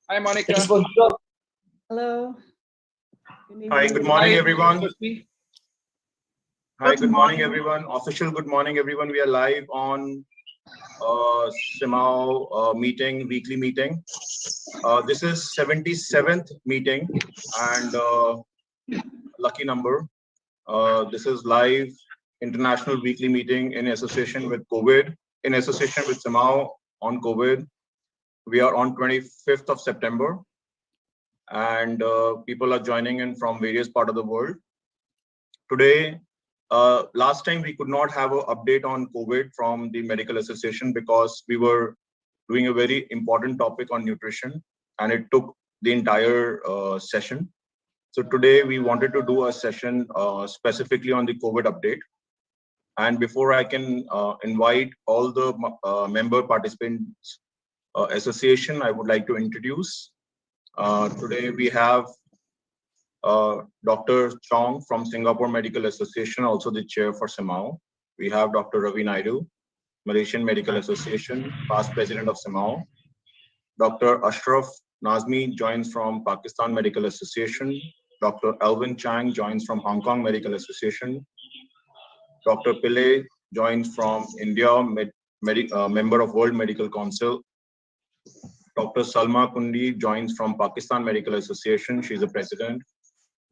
Hi, Monica. Hello. Hi, good morning, Hi, everyone. Christy. Hi, good morning, everyone. Official good morning, everyone. We are live on CMAAO meeting, weekly meeting. This is 77th meeting and lucky number. This is live international weekly meeting in association with COVID, in association with CMAAO on COVID. We are on 25th of September and people are joining in from various parts of the world. Today, last time we could not have an update on COVID from the medical association because we were doing a very important topic on nutrition and it took the entire session. So today we wanted to do a session specifically on the COVID update. And before I can invite all the member participants association, I would like to introduce. Today we have Dr. Chong from Singapore Medical Association, also the chair for CMAAO. We have Dr. Ravi Naidu, Malaysian Medical Association, past president of CMAAO. Dr. Ashraf Nazmi joins from Pakistan Medical Association. Dr. Alvin Chang joins from Hong Kong Medical Association. Dr. Pillay joins from India, member of World Medical Council. Dr. Salma Kundi joins from Pakistan Medical Association. She's the president.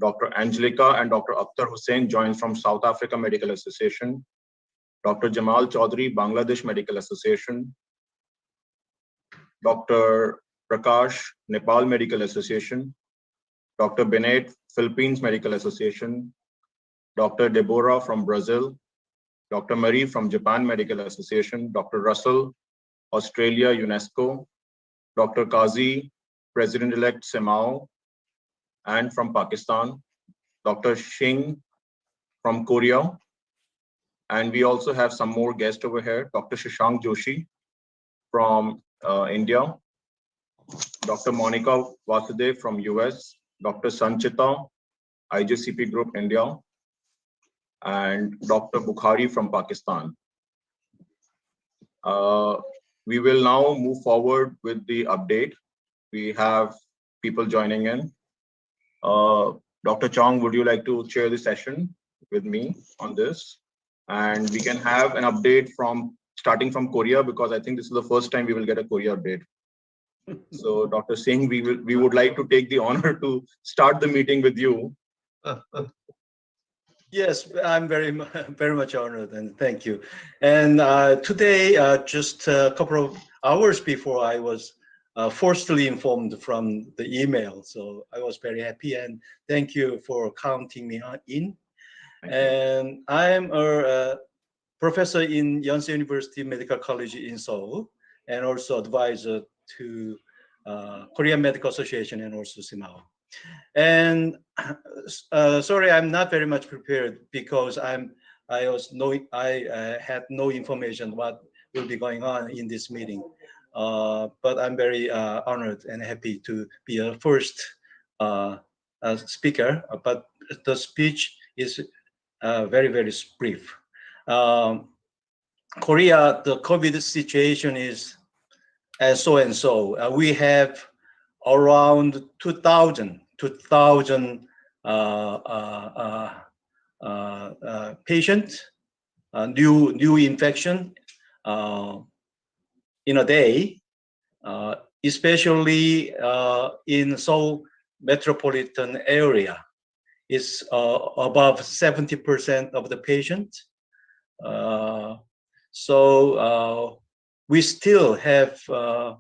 Dr. Angelica and Dr. Akhtar Hussain joins from South Africa Medical Association. Dr. Jamal Chaudhary, Bangladesh Medical Association. Dr. Prakash, Nepal Medical Association. Dr. Benet, Philippines Medical Association. Dr. Deborah from Brazil. Dr. Marie from Japan Medical Association. Dr. Russell, Australia, UNESCO. Dr. Qazi, President-elect CMAAO, and from Pakistan. Dr. Singh from Korea. And we also have some more guests over here. Dr. Shashank Joshi from India. Dr. Monica Vasudev from US. Dr. Sanchita, IJCP Group India. And Dr. Bukhari from Pakistan. We will now move forward with the update. We have people joining in. Dr. Chong, would you like to chair the session with me on this? And we can have an update from starting from Korea because I think this is the first time we will get a Korea update. So Dr. Singh, we would like to take the honor to start the meeting with you. Yes, I'm very much honored and thank you. And today, just a couple of hours before, I was forcibly informed from the email. So I was very happy and thank you for counting me in. And I'm a professor in Yonsei University Medical College in Seoul and also advisor to Korean Medical Association and also CMAAO. And sorry, I'm not very much prepared because I had no information what will be going on in this meeting. But I'm very honored and happy to be a first speaker. But the speech is very, very brief. Korea, the COVID situation is so and so. We have around 2,000 patients, new infection in a day, especially in Seoul metropolitan area. It's above 70% of the patients. So we still have a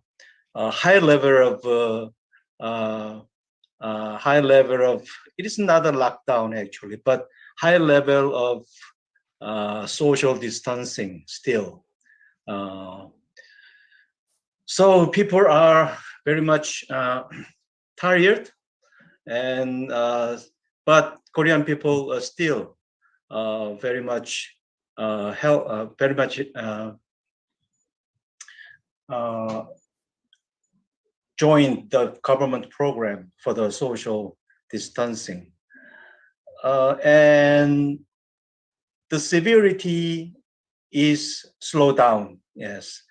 high level of it is not a lockdown actually, but high level of social distancing still. So people are very much tired, and but Korean people are still very much joined the government program for the social distancing. And the severity is slowed down, yes,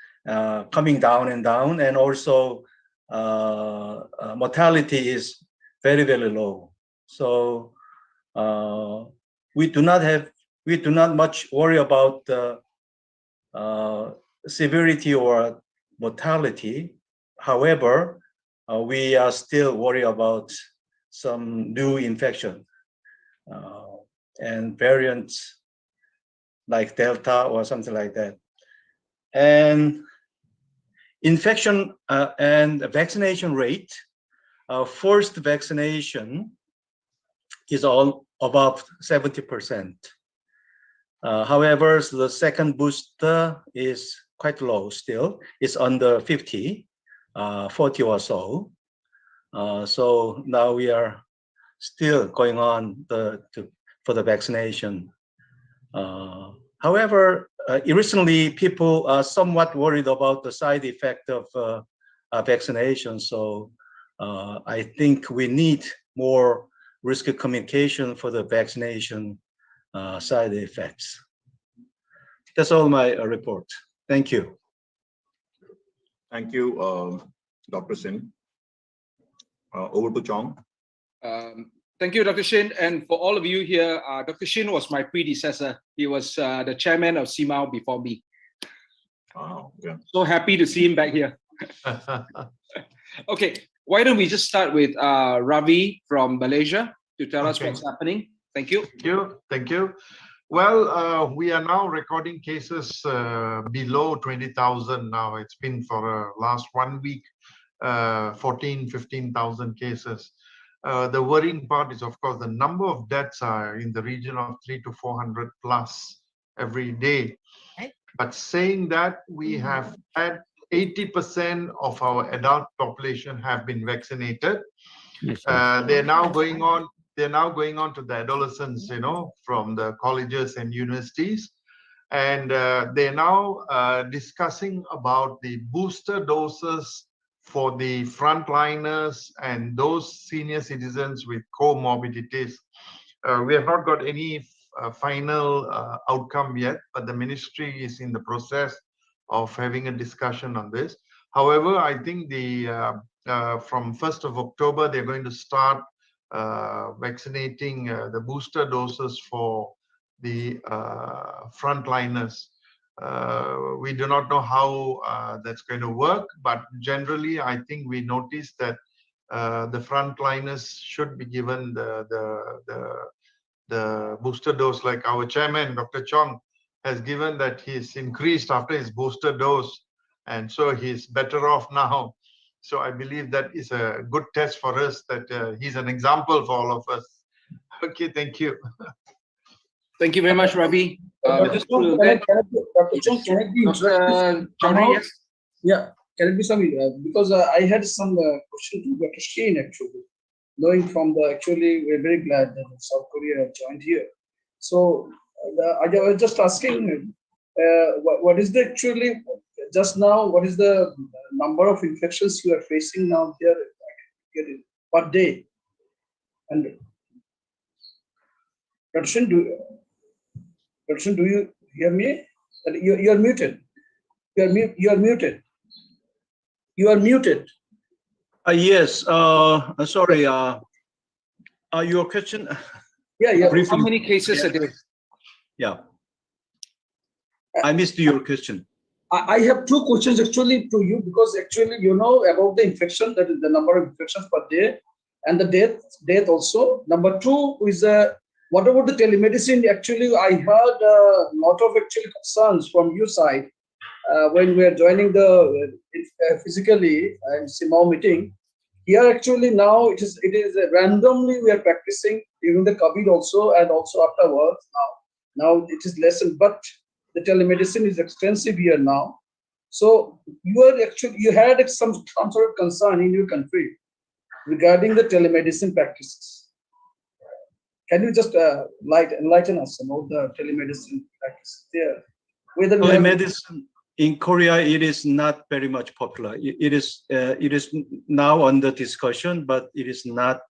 coming down and down, and also mortality is very, very low. So we do not much worry about the severity or mortality. However, we are still worried about some new infection and variants like Delta or something like that. And infection and vaccination rate, first vaccination is all above 70%. However, the second booster is quite low still. It's under 40 or so. So now we are still going on for the vaccination. However, recently people are somewhat worried about the side effect of vaccination. So I think we need more risk communication for the vaccination side effects. That's all my report. Thank you. Thank you, Dr. Sin. Over to Chong. Thank you, Dr. Shin. And for all of you here, Dr. Shin was my predecessor. He was the chairman of CMAAO before me. Oh, yeah. So happy to see him back here. Okay, why don't we just start with Ravi from Malaysia to tell us what's happening. Thank you. Thank you. Well, we are now recording cases below 20,000 now. It's been for last 1 week, 15,000 cases. The worrying part is, of course, the number of deaths are in the region of 300 to 400 plus every day. But saying that, we have had 80% of our adult population have been vaccinated. They're now going on to the adolescents, from the colleges and universities. And they're now discussing about the booster doses for the frontliners and those senior citizens with comorbidities. We have not got any final outcome yet, but the ministry is in the process of having a discussion on this. However, I think from 1st of October, they're going to start vaccinating the booster doses for the frontliners. We do not know how that's going to work, but generally, I think we noticed that the frontliners should be given the booster dose, like our chairman, Dr. Chong, has given that he's increased after his booster dose, and so he's better off now. So I believe that is a good test for us, that he's an example for all of us. Okay, thank you. Thank you very much, Ravi. Dr. Chong, can it be Chaudhary, yes? Yeah, can it be some, because I had some question to Dr. Shane actually. Knowing from we're very glad that South Korea have joined here. So I was just asking, what is the just now, what is the number of infections you are facing now here per day? And Dr. Shane, do you hear me? You are muted. You are muted. You are muted. Yes. Sorry. Your question. Yeah. How many cases a day? Yeah. I missed your question. I have two questions actually to you, because actually you know about the infection, that is the number of infections per day, and the death also. Number two is what about the telemedicine? Actually, I heard a lot of concerns from your side when we are joining the physically CMAAO meeting. Here actually now it is randomly we are practicing during the COVID also, and also afterwards now it is lessened, but the telemedicine is extensive here now. So you had some sort of concern in your country regarding the telemedicine practices. Can you just enlighten us about the telemedicine practice there? Telemedicine in Korea, it is not very much popular. It is now under discussion, but it is not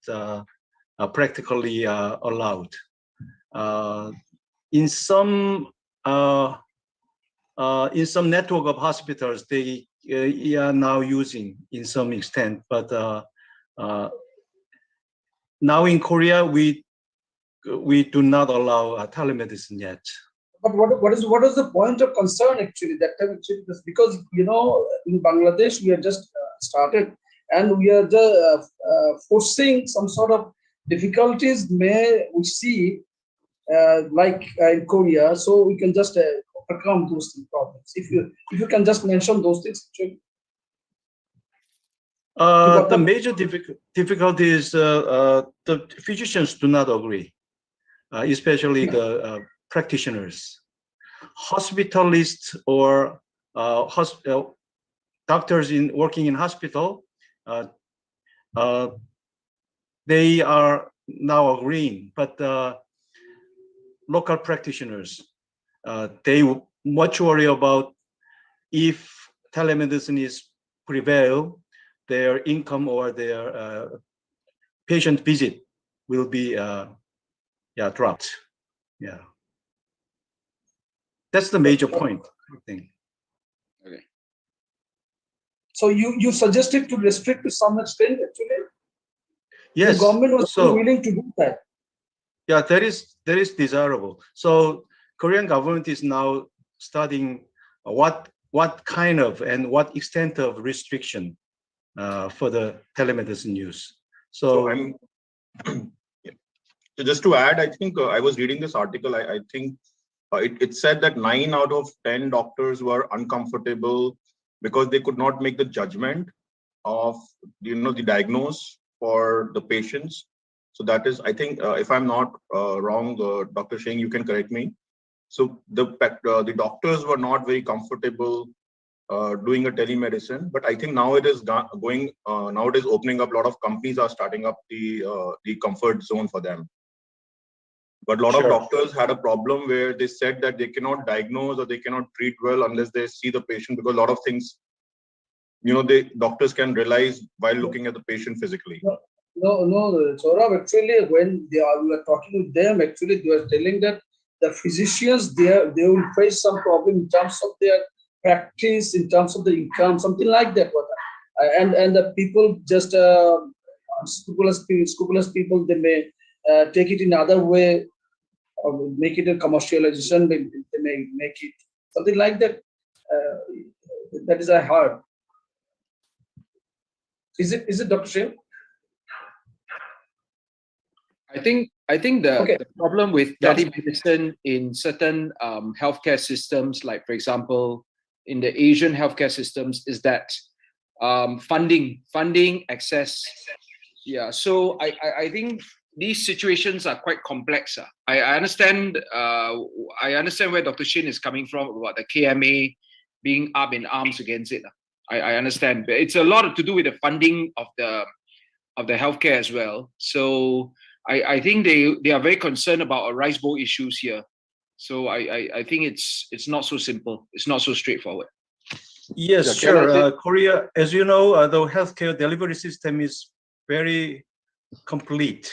practically allowed. In some network of hospitals, they are now using in some extent, but now in Korea we do not allow telemedicine yet. But what is the point of concern actually that time actually? Because you know in Bangladesh we are just started and we are just foreseeing some sort of difficulties may we see like in Korea, so we can just overcome those problems. If you can just mention those things actually. The major difficulty is the physicians do not agree, especially the practitioners. Hospitalists or doctors working in hospital, they are now agreeing, but local practitioners, they much worry about if telemedicine is prevail, their income or their patient visit will be dropped. Yeah, that's the major point, I think. Okay. So you suggested to restrict to some extent actually. Yes. The government was so willing to do that. Yeah, that is desirable. So Korean government is now studying what kind of and what extent of restriction for the telemedicine use. So I'm so just to add, I think I was reading this article. I think it said that 9 out of 10 doctors were uncomfortable because they could not make the judgment of the diagnose for the patients. So that is, I think, if I'm not wrong, Dr. Sheng, you can correct me. So the doctors were not very comfortable doing a telemedicine, but I think now it is going. Now it is opening up. A lot of companies are starting up the comfort zone for them. But a lot of doctors had a problem where they said that they cannot diagnose or they cannot treat well unless they see the patient, because a lot of things, the doctors can realize while looking at the patient physically. No, Saurabh, actually, when we were talking with them, actually, they were telling that the physicians, they will face some problem in terms of their practice, in terms of the income, something like that. And the people just scrupulous people, they may take it in other way, or make it a commercialization. They may make it something like that. That is I heard. Is it Dr. Sheng? I think the problem with telemedicine in certain healthcare systems, like for example, in the Asian healthcare systems, is that funding access. Yeah, so I think these situations are quite complex. I understand where Dr. Shin is coming from about the KMA being up in arms against it. I understand, but it's a lot to do with the funding of the healthcare as well. So I think they are very concerned about a rice bowl issues here. So I think it's not so simple. It's not so straightforward. Yes, sure. Korea, as you know, the healthcare delivery system is very complete.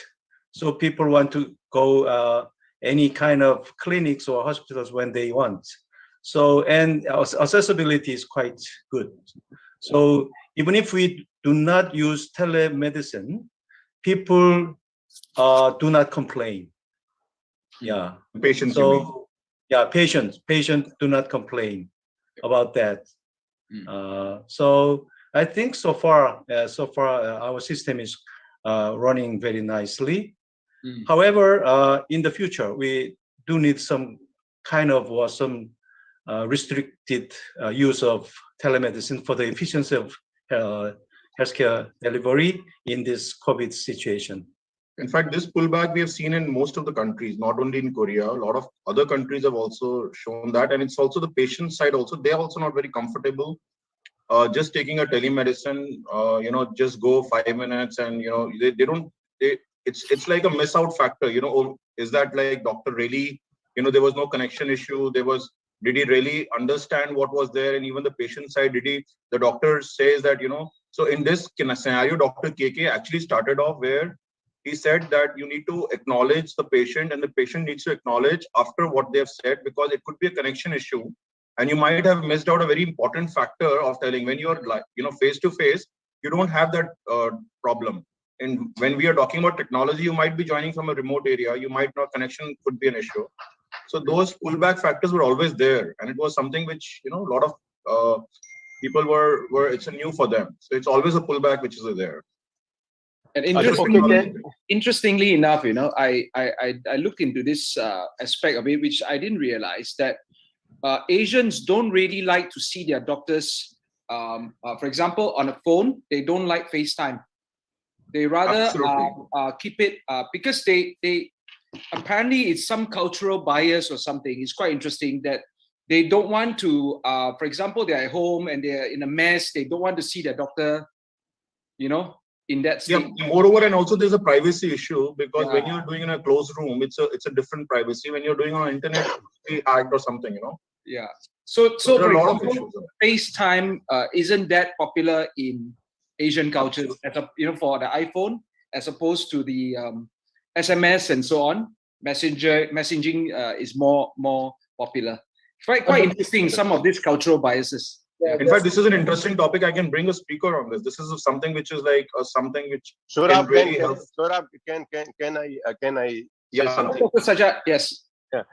So people want to go any kind of clinics or hospitals when they want. So, and accessibility is quite good. So even if we do not use telemedicine, people do not complain. Yeah. Patients. So yeah, patients do not complain about that. So I think so far our system is running very nicely. However, in the future, we do need some kind of some restricted use of telemedicine for the efficiency of healthcare delivery in this COVID situation. In fact, this pullback we have seen in most of the countries, not only in Korea. A lot of other countries have also shown that, and it's also the patient side. Also, they are also not very comfortable just taking a telemedicine. Just go 5 minutes, and they don't. It's like a miss out factor. Is that like doctor really? There was no connection issue. Did he really understand what was there? And even the patient side, the doctor says that, so in this scenario, Dr. KK actually started off where he said that you need to acknowledge the patient and the patient needs to acknowledge after what they have said, because it could be a connection issue. And you might have missed out a very important factor of telling when you're like, face to face, you don't have that problem. And when we are talking about technology, you might be joining from a remote area. You might not, connection could be an issue. So those pullback factors were always there. And it was something which, a lot of people were, it's a new for them. So it's always a pullback which is there. And interestingly enough, I looked into this aspect of it, which I didn't realize that Asians don't really like to see their doctors. For example, on a phone, they don't like FaceTime. They rather keep it because they apparently it's some cultural bias or something. It's quite interesting that they don't want to. For example, they're at home and they're in a mess. They don't want to see their doctor. In that state. Yeah, moreover, and also there's a privacy issue because when you're doing in a closed room, it's a different privacy. When you're doing on internet, it's hacked or something, Yeah. So there are a lot of example, issues. FaceTime isn't that popular in Asian cultures, as for the iPhone, as opposed to the SMS and so on. Messaging is more popular. Quite interesting. Some of these cultural biases. Yeah, in fact, this is an interesting topic. I can bring a speaker on this. This is something which is like something which Saurabh, can really help. Saurabh, can I say something? Dr. Sajjad, yes. Yeah.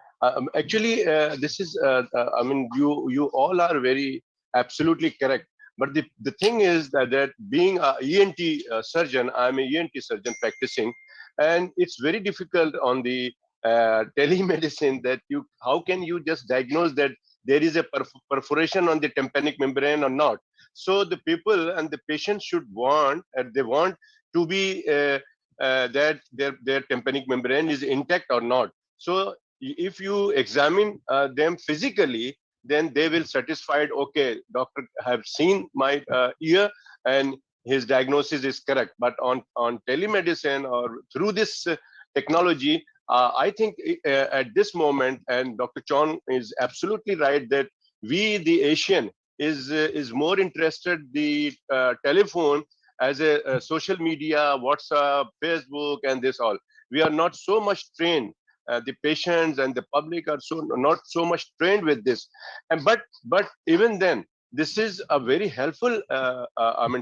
Actually, this is. I mean, you all are very absolutely correct. But the thing is that being a ENT surgeon, I'm a ENT surgeon practicing, and it's very difficult on the telemedicine that how can you just diagnose that there is a perforation on the tympanic membrane or not. So the people and the patients should want, they want to be that their tympanic membrane is intact or not. So if you examine them physically, then they will satisfied, okay, doctor have seen my ear and his diagnosis is correct. But on telemedicine or through this technology, I think at this moment, and Dr. Chong is absolutely right that we, the Asian, is more interested the telephone as a social media, WhatsApp, Facebook, and this all. We are not so much trained. The patients and the public are not so much trained with this. And but even then, this is a very helpful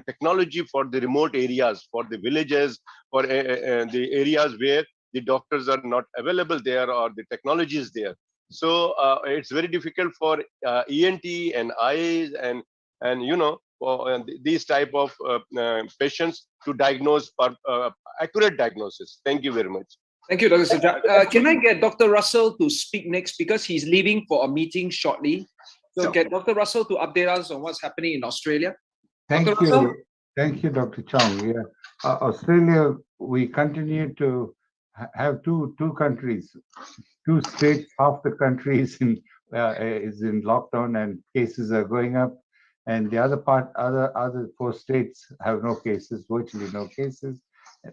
technology for the remote areas, for the villages, for the areas where the doctors are not available there or the technology is there. So it's very difficult for ENT and eyes and for these type of patients to diagnose for accurate diagnosis. Thank you very much. Thank you, Dr. Sajjad. Can I get Dr. Russell to speak next because he's leaving for a meeting shortly? So get Dr. Russell to update us on what's happening in Australia. Thank Dr. you. Russell? Thank you, Dr. Chong. Yeah, Australia, we continue to have two countries, two states. Half the country is in lockdown and cases are going up, and the other part, other 4 states have no cases, virtually no cases,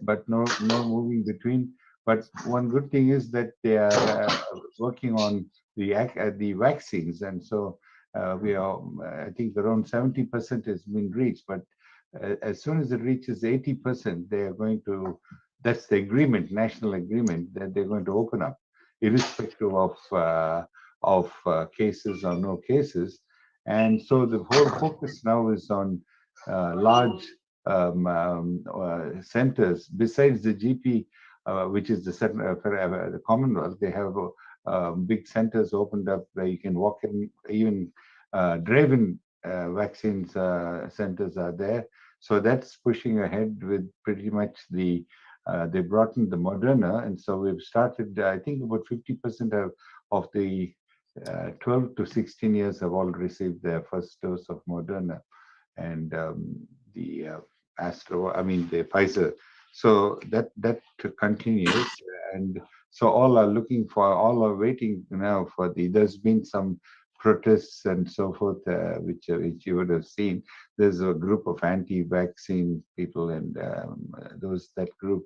but no moving between. But one good thing is that they are working on the vaccines, and so we are. I think around 70% has been reached, but as soon as it reaches 80%, they are going to. That's the agreement, national agreement, that they're going to open up, irrespective of cases or no cases. And so the whole focus now is on large centers besides the GP. Which is the Commonwealth. They have big centers opened up where you can walk in. Even drive-in vaccines centers are there. So that's pushing ahead with pretty much they brought in the Mrna, and so we've started. I think about 50% of the 12 to 16 years have all received their first dose of Mrna, and the Pfizer. So that continues, and so all are waiting now for there's been some protests and so forth, which you would have seen. There's a group of anti-vaccine people, and that group,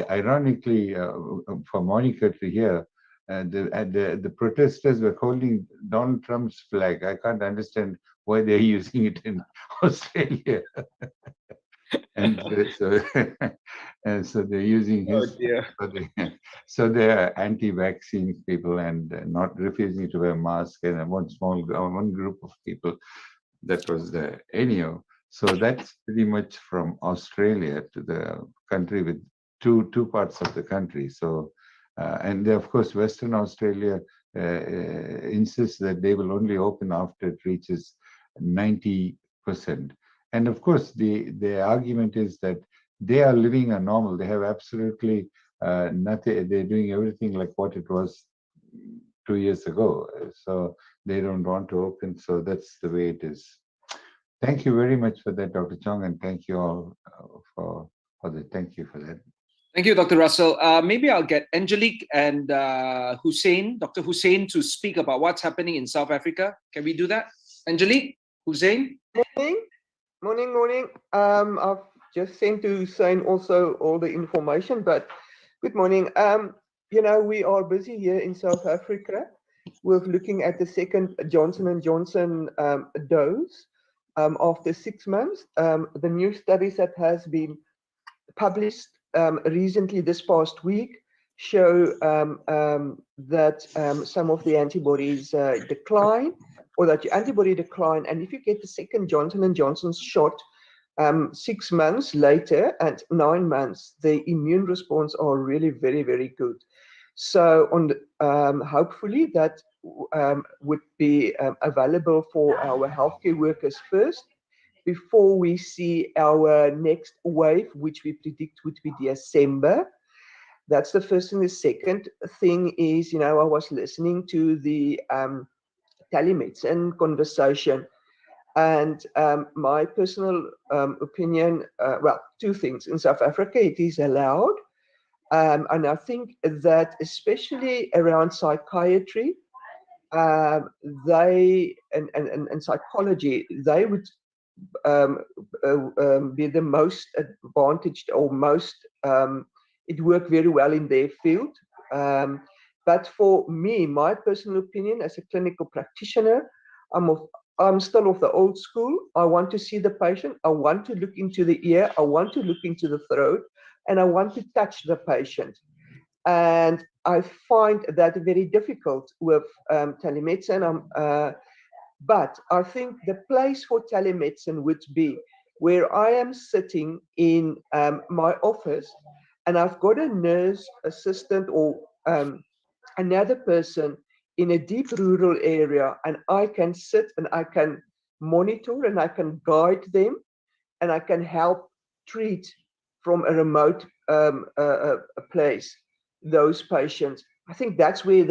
ironically, for Monica to hear, the protesters were holding Donald Trump's flag. I can't understand why they're using it in Australia. And so, And so they're using his. Oh dear. So they're anti-vaccine people and not refusing to wear masks, and one group of people that was the anyhow. So that's pretty much from Australia to the country with two parts of the country. So and they, of course, Western Australia insists that they will only open after it reaches 90%. And of course, the argument is that they are living a normal. They have absolutely nothing. They're doing everything like what it was 2 years ago. So they don't want to open. So that's the way it is. Thank you very much for that, Dr. Chong, and thank you all for that. Thank you for that. Thank you, Dr. Russell. Maybe I'll get Angelique and Hussein, Dr. Hussein, to speak about what's happening in South Africa. Can we do that? Angelique, Hussein? Morning. I've just sent to Hussein also all the information, but good morning. We are busy here in South Africa with looking at the second Johnson & Johnson dose after 6 months. The new studies that has been published recently this past week show that some of the antibodies decline, or that your antibody decline. And if you get the second Johnson & Johnson shot 6 months later and 9 months, the immune response are really very, very good. So hopefully that would be available for our healthcare workers first, before we see our next wave, which we predict would be December. That's the first thing. The second thing is, I was listening to the telemedicine conversation, and my personal opinion, well, two things. In South Africa, it is allowed, and I think that especially around psychiatry, they and psychology, they would be the most advantaged, or most it worked very well in their field. But for me, my personal opinion as a clinical practitioner, I'm still of the old school. I want to see the patient. I want to look into the ear. I want to look into the throat, and I want to touch the patient. And I find that very difficult with telemedicine. But I think the place for telemedicine would be where I am sitting in my office, and I've got a nurse assistant or another person in a deep rural area, and I can sit and I can monitor and I can guide them, and I can help treat from a remote place those patients. I think that's where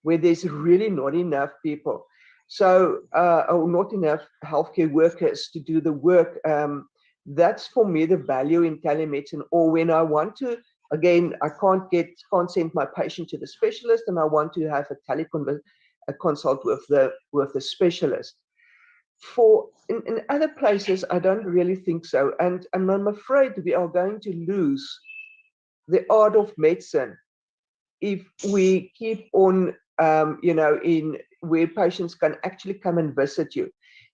there's really not enough people. So, or not enough healthcare workers to do the work. That's for me the value in telemedicine. Or when I want to, again, I can't send my patient to the specialist, and I want to have a consult with the specialist. In other places, I don't really think so, and I'm afraid we are going to lose the art of medicine if we keep on, in where patients can actually come and visit you.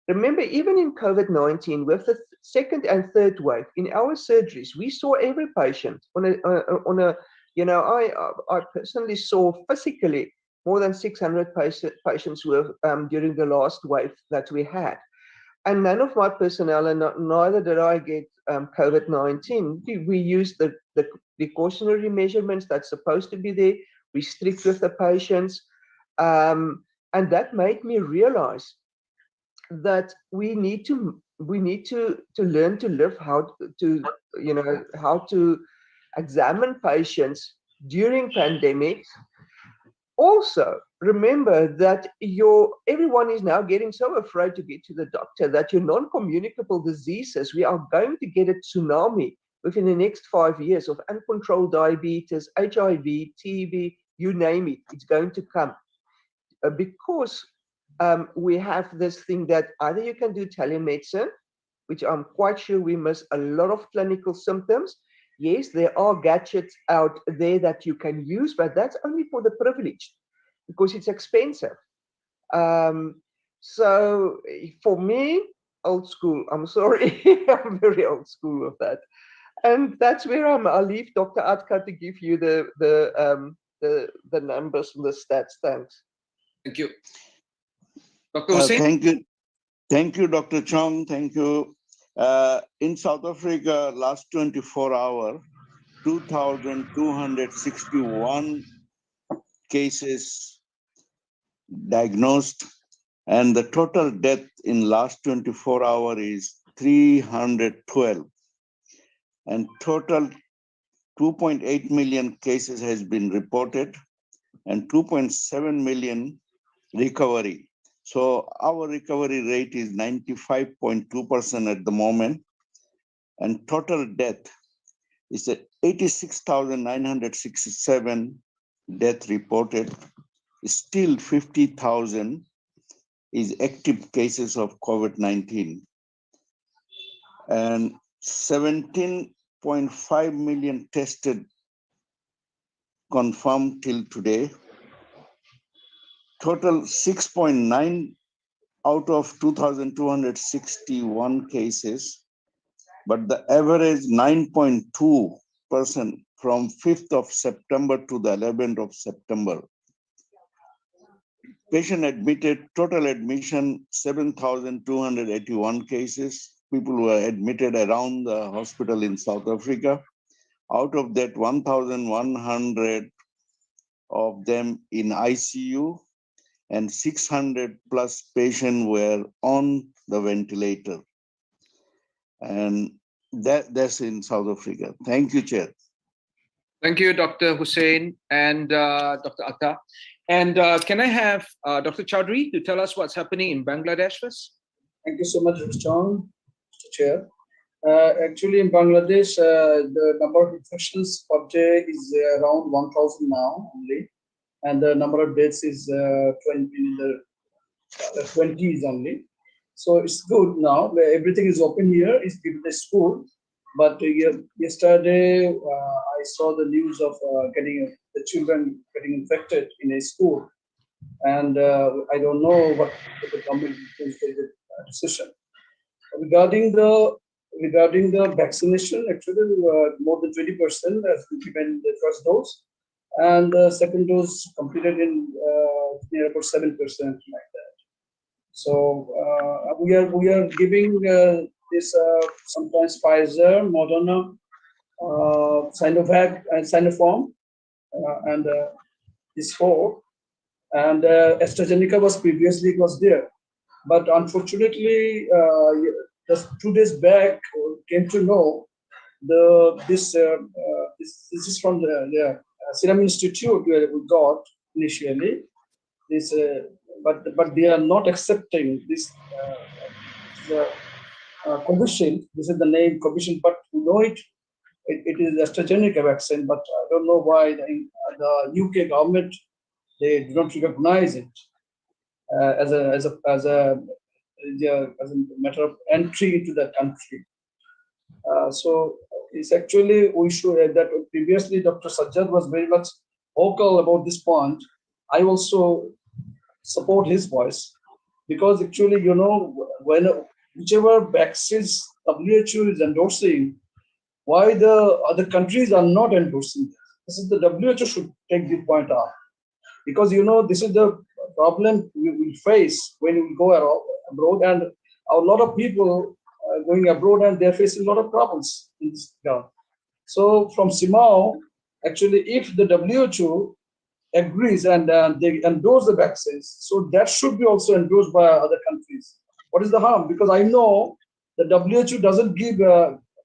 Remember, even in COVID-19, with the second and third wave, in our surgeries, we saw every patient I personally saw physically more than 600 patients were during the last wave that we had. And none of my personnel, and neither did I get COVID-19. We used the precautionary measurements that's supposed to be there. We strict with the patients. And that made me realize that we need to learn to live, how to examine patients during pandemics. Also, remember that everyone is now getting so afraid to get to the doctor that your non-communicable diseases, we are going to get a tsunami within the next 5 years of uncontrolled diabetes, HIV, TB, you name it, it's going to come. Because we have this thing that either you can do telemedicine, which I'm quite sure we miss a lot of clinical symptoms. Yes, there are gadgets out there that you can use, but that's only for the privileged because it's expensive. So for me, old school, I'm sorry, I'm very old school with that. And that's where I'll leave Dr. Atka to give you the numbers and the stats. Thanks. Thank you. Dr. Hussain? Thank you, Dr. Chong. Thank you. In South Africa, last 24 hours, 2,261 cases diagnosed, and the total death in last 24 hours is 312. And total 2.8 million cases has been reported and 2.7 million recovery. So our recovery rate is 95.2% at the moment. And total death is at 86,967 death reported. Still 50,000 is active cases of COVID-19. And 17.5 million tested confirmed till today. Total 6.9 out of 2,261 cases, but the average 9.2% from 5th of September to the 11th of September. Patient admitted, total admission 7,281 cases. People were admitted around the hospital in South Africa. Out of that, 1,100 of them in ICU, and 600 plus patients were on the ventilator. And that's in South Africa. Thank you, Chair. Thank you, Dr. Hussain and Dr. Atta. And can I have Dr. Chaudhary to tell us what's happening in Bangladesh first? Thank you so much, Mr. Chong, Mr. Chair. Actually, in Bangladesh, the number of infections per day is around 1,000 now only, and the number of deaths is 20 in the 20s only. So it's good now. Everything is open here. It's given the school, but yesterday I saw the news of getting the children getting infected in a school, and I don't know what the government is taking a decision regarding the vaccination. Actually, more than 20% has been given the first dose, and the second dose completed in near about 7%, like that. So we are giving this sometimes Pfizer, Moderna, Sinovac, and Sinopharm, and this 4. And AstraZeneca was previously there, but unfortunately, just 2 days back, came to know this is from the Serum Institute where we got initially this, but they are not accepting this Covishield. This is the name Covishield, but we know it is AstraZeneca vaccine, but I don't know why the UK government, they do not recognize it as a matter of entry into the country. So it's actually, we should, that previously Dr. Sajjad was very much vocal about this point. I also support his voice, because actually, you know, whichever vaccines WHO is endorsing, why the other countries are not endorsing this? This is the WHO should take this point out, because you know, this is the problem we face when we go abroad, and a lot of people going abroad, and they're facing a lot of problems in this regard. So from CMAAO, actually, if the WHO agrees and they endorse the vaccines, so that should be also endorsed by other countries. What is the harm? Because I know the WHO doesn't give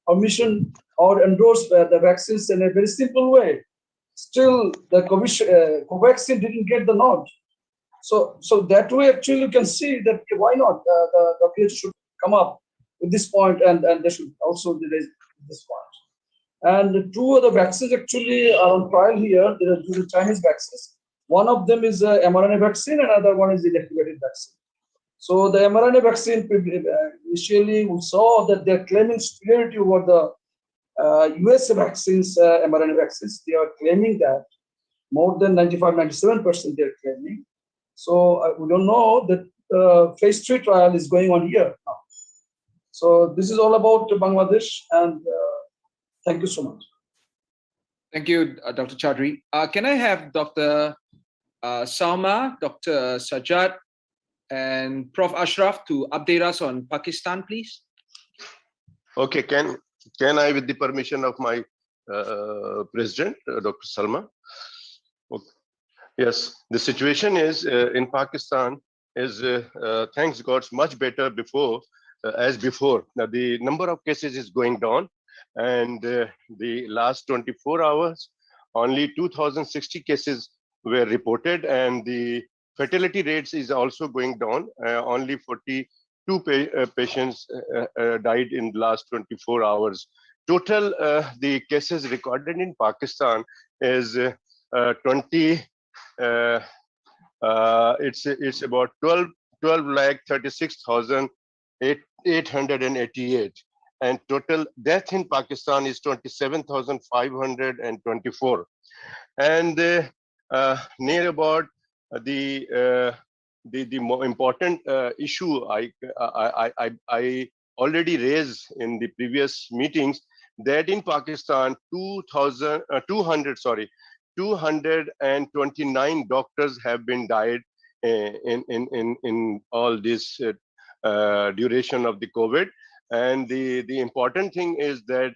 permission or endorse the vaccines in a very simple way. Still, the Covaxin didn't get the nod. So that way, actually, you can see that why not the WHO should come up with this point, and they should also raise this point. And 2 other vaccines actually are on trial here. There are 2 Chinese vaccines. One of them is Mrna Vaccine, and another one is inactivated vaccine. So the Mrna Vaccine, initially we saw that they're claiming superiority over the US vaccines, Mrna vaccines. They are claiming that more than 95-97% they're claiming. So we don't know that phase 3 trial is going on here now. So this is all about Bangladesh, and Thank you so much. Thank you, Dr. Chaudhary. Can I have Dr. Salma, Dr. Sajjad, and Prof. Ashraf to update us on Pakistan, please? Okay, can I, with the permission of my President, Dr. Salma? Okay. Yes, the situation is in Pakistan is, thanks God, much better before, as before. Now, the number of cases is going down, and the last 24 hours, only 2,060 cases were reported, and the fatality rates is also going down. Only 42 patients died in the last 24 hours. Total, the cases recorded in Pakistan is 20. It's about 12,36,888, and total death in Pakistan is 27,524. And near about the more important issue I already raised in the previous meetings, that in Pakistan 229 doctors have been died in all this duration of the COVID. And the important thing is that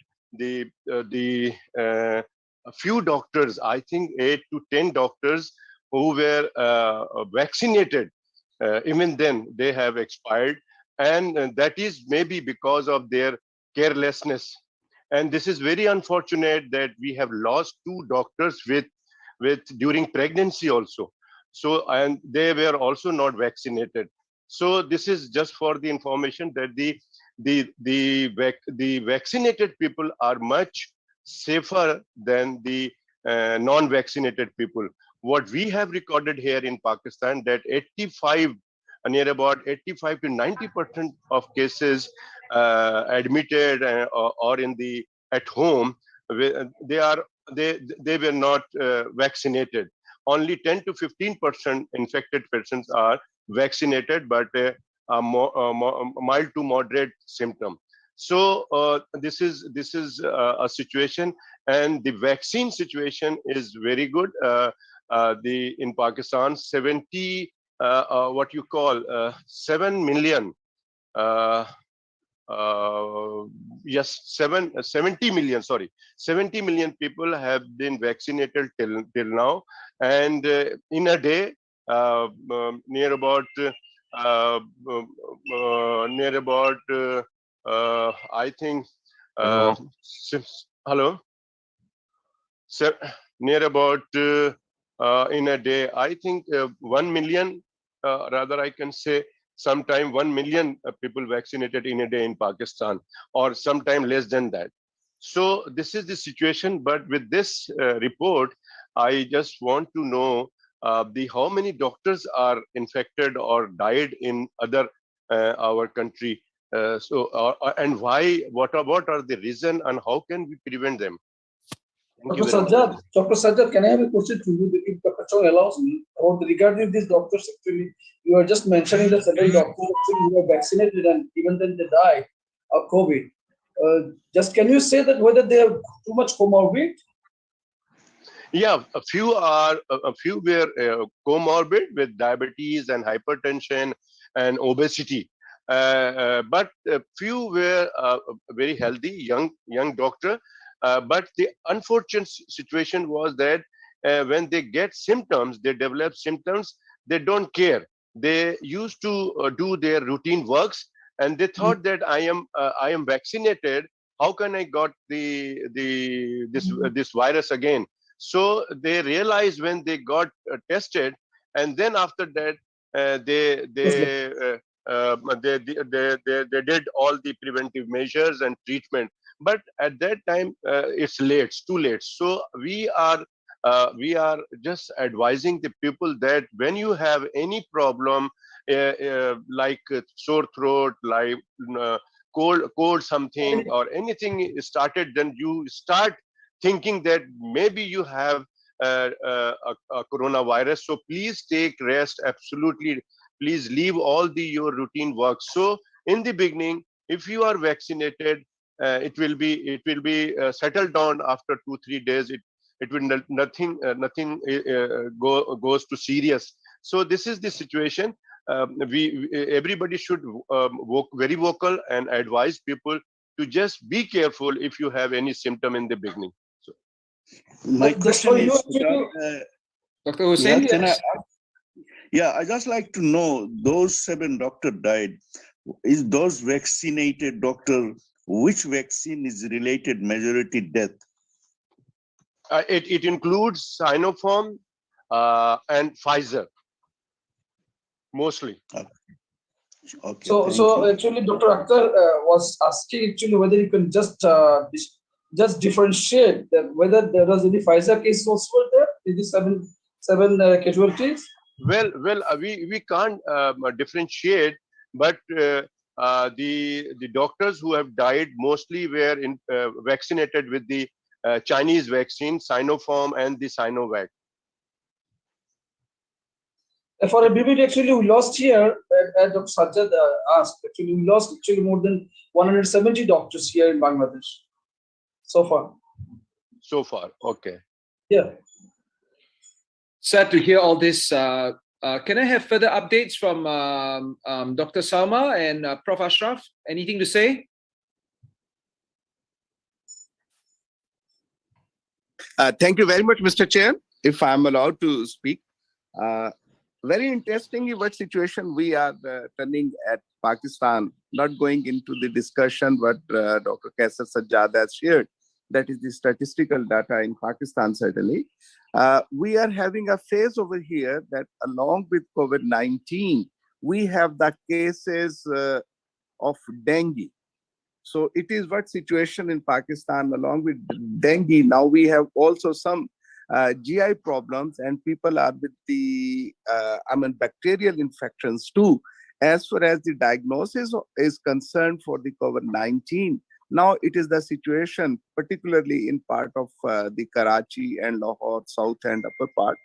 a few doctors, I think 8 to 10 doctors who were vaccinated, even then they have expired, and that is maybe because of their carelessness. And this is very unfortunate that we have lost 2 doctors with during pregnancy also. So, and they were also not vaccinated. So this is just for the information that the vaccinated people are much safer than the non-vaccinated people. What we have recorded here in Pakistan, that near about 85 to 90% of cases admitted or in the at home, they were not vaccinated. Only 10 to 15% infected persons are vaccinated, but mild to moderate symptom. So this is a situation, and the vaccine situation is very good. In Pakistan, 70 what you call 7 million. 70 million, sorry, 70 million people have been vaccinated till now. And in a day, near about I think hello, near about in a day, I think 1 million, rather I can say sometime 1 million people vaccinated in a day in Pakistan, or sometime less than that. So this is the situation. But with this report, I just want to know how many doctors are infected or died in other our country. And why? What are the reason, and how can we prevent them? Dr. Sajjad, can I have a question to you, if Dr. Chong allows me, regarding these doctors? Actually, you are just mentioning that certain doctors actually who are vaccinated and even then they die of COVID. Just can you say that whether they have too much comorbid? Yeah, a few were comorbid with diabetes and hypertension and obesity. But few were very healthy, young doctor. But the unfortunate situation was that when they get symptoms, they develop symptoms, they don't care. They used to do their routine works, and they thought that I am vaccinated. How can I got this virus again? So they realized when they got tested, and then after that they did all the preventive measures and treatment. But at that time it's too late. So we are just advising the people that when you have any problem like sore throat, like cold something or anything started, then you start thinking that maybe you have a coronavirus. So please take rest. Absolutely, please leave all your routine work. So in the beginning, if you are vaccinated, it will be settled down after 2-3 days. It will nothing goes to serious. So this is the situation. Everybody should very vocal and advise people to just be careful if you have any symptom in the beginning. So my question is, Dr. Hussain, yeah, I just like to know, those 7 doctors died. Is those vaccinated doctor, which vaccine is related majority death? it includes Sinopharm and Pfizer mostly. Okay. So actually, Dr. Akhtar was asking actually whether you can just differentiate that whether there was any Pfizer case also there in the seven casualties. Well, we can't differentiate, but the doctors who have died mostly were vaccinated with the Chinese vaccine, Sinopharm and the Sinovac. For a BBD, actually, we lost here, as Dr. Sajjad asked, actually, we lost more than 170 doctors here in Bangladesh so far. So far, okay. Yeah. sad to hear all this. Can I have further updates from Dr. Salma and Prof. Ashraf? Anything to say? Thank you very much, Mr. Chair. If I'm allowed to speak. Very interestingly, what situation we are turning at Pakistan, not going into the discussion what Dr. Kaisar Sajjad has shared, that is the statistical data in Pakistan certainly. We are having a phase over here that along with COVID-19, we have the cases of dengue. So it is what situation in Pakistan along with dengue. Now we have also some GI problems, and people are with the bacterial infections too. As far as the diagnosis is concerned for the COVID-19, now it is the situation, particularly in part of the Karachi and Lahore, south and upper part.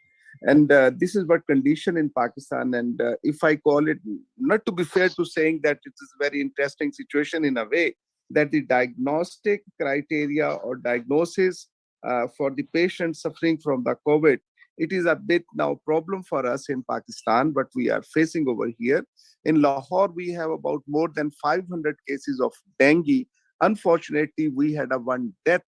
And this is what condition in Pakistan. And if I call it, not to be fair to saying that it is a very interesting situation in a way, that the diagnostic criteria or diagnosis for the patient suffering from the COVID, it is a bit now problem for us in Pakistan, but we are facing over here. In Lahore, we have about more than 500 cases of dengue. Unfortunately, we had a one death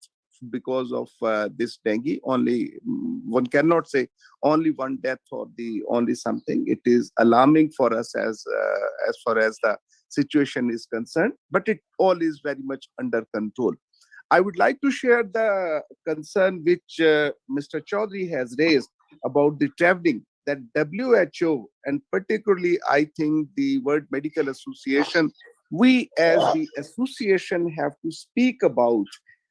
because of this dengue. Only one cannot say only one death or the only something. It is alarming for us as far as the situation is concerned, but it all is very much under control. I would like to share the concern which Mr. Chaudhary has raised about the traveling, that WHO and particularly I think the World Medical Association, we as the association have to speak about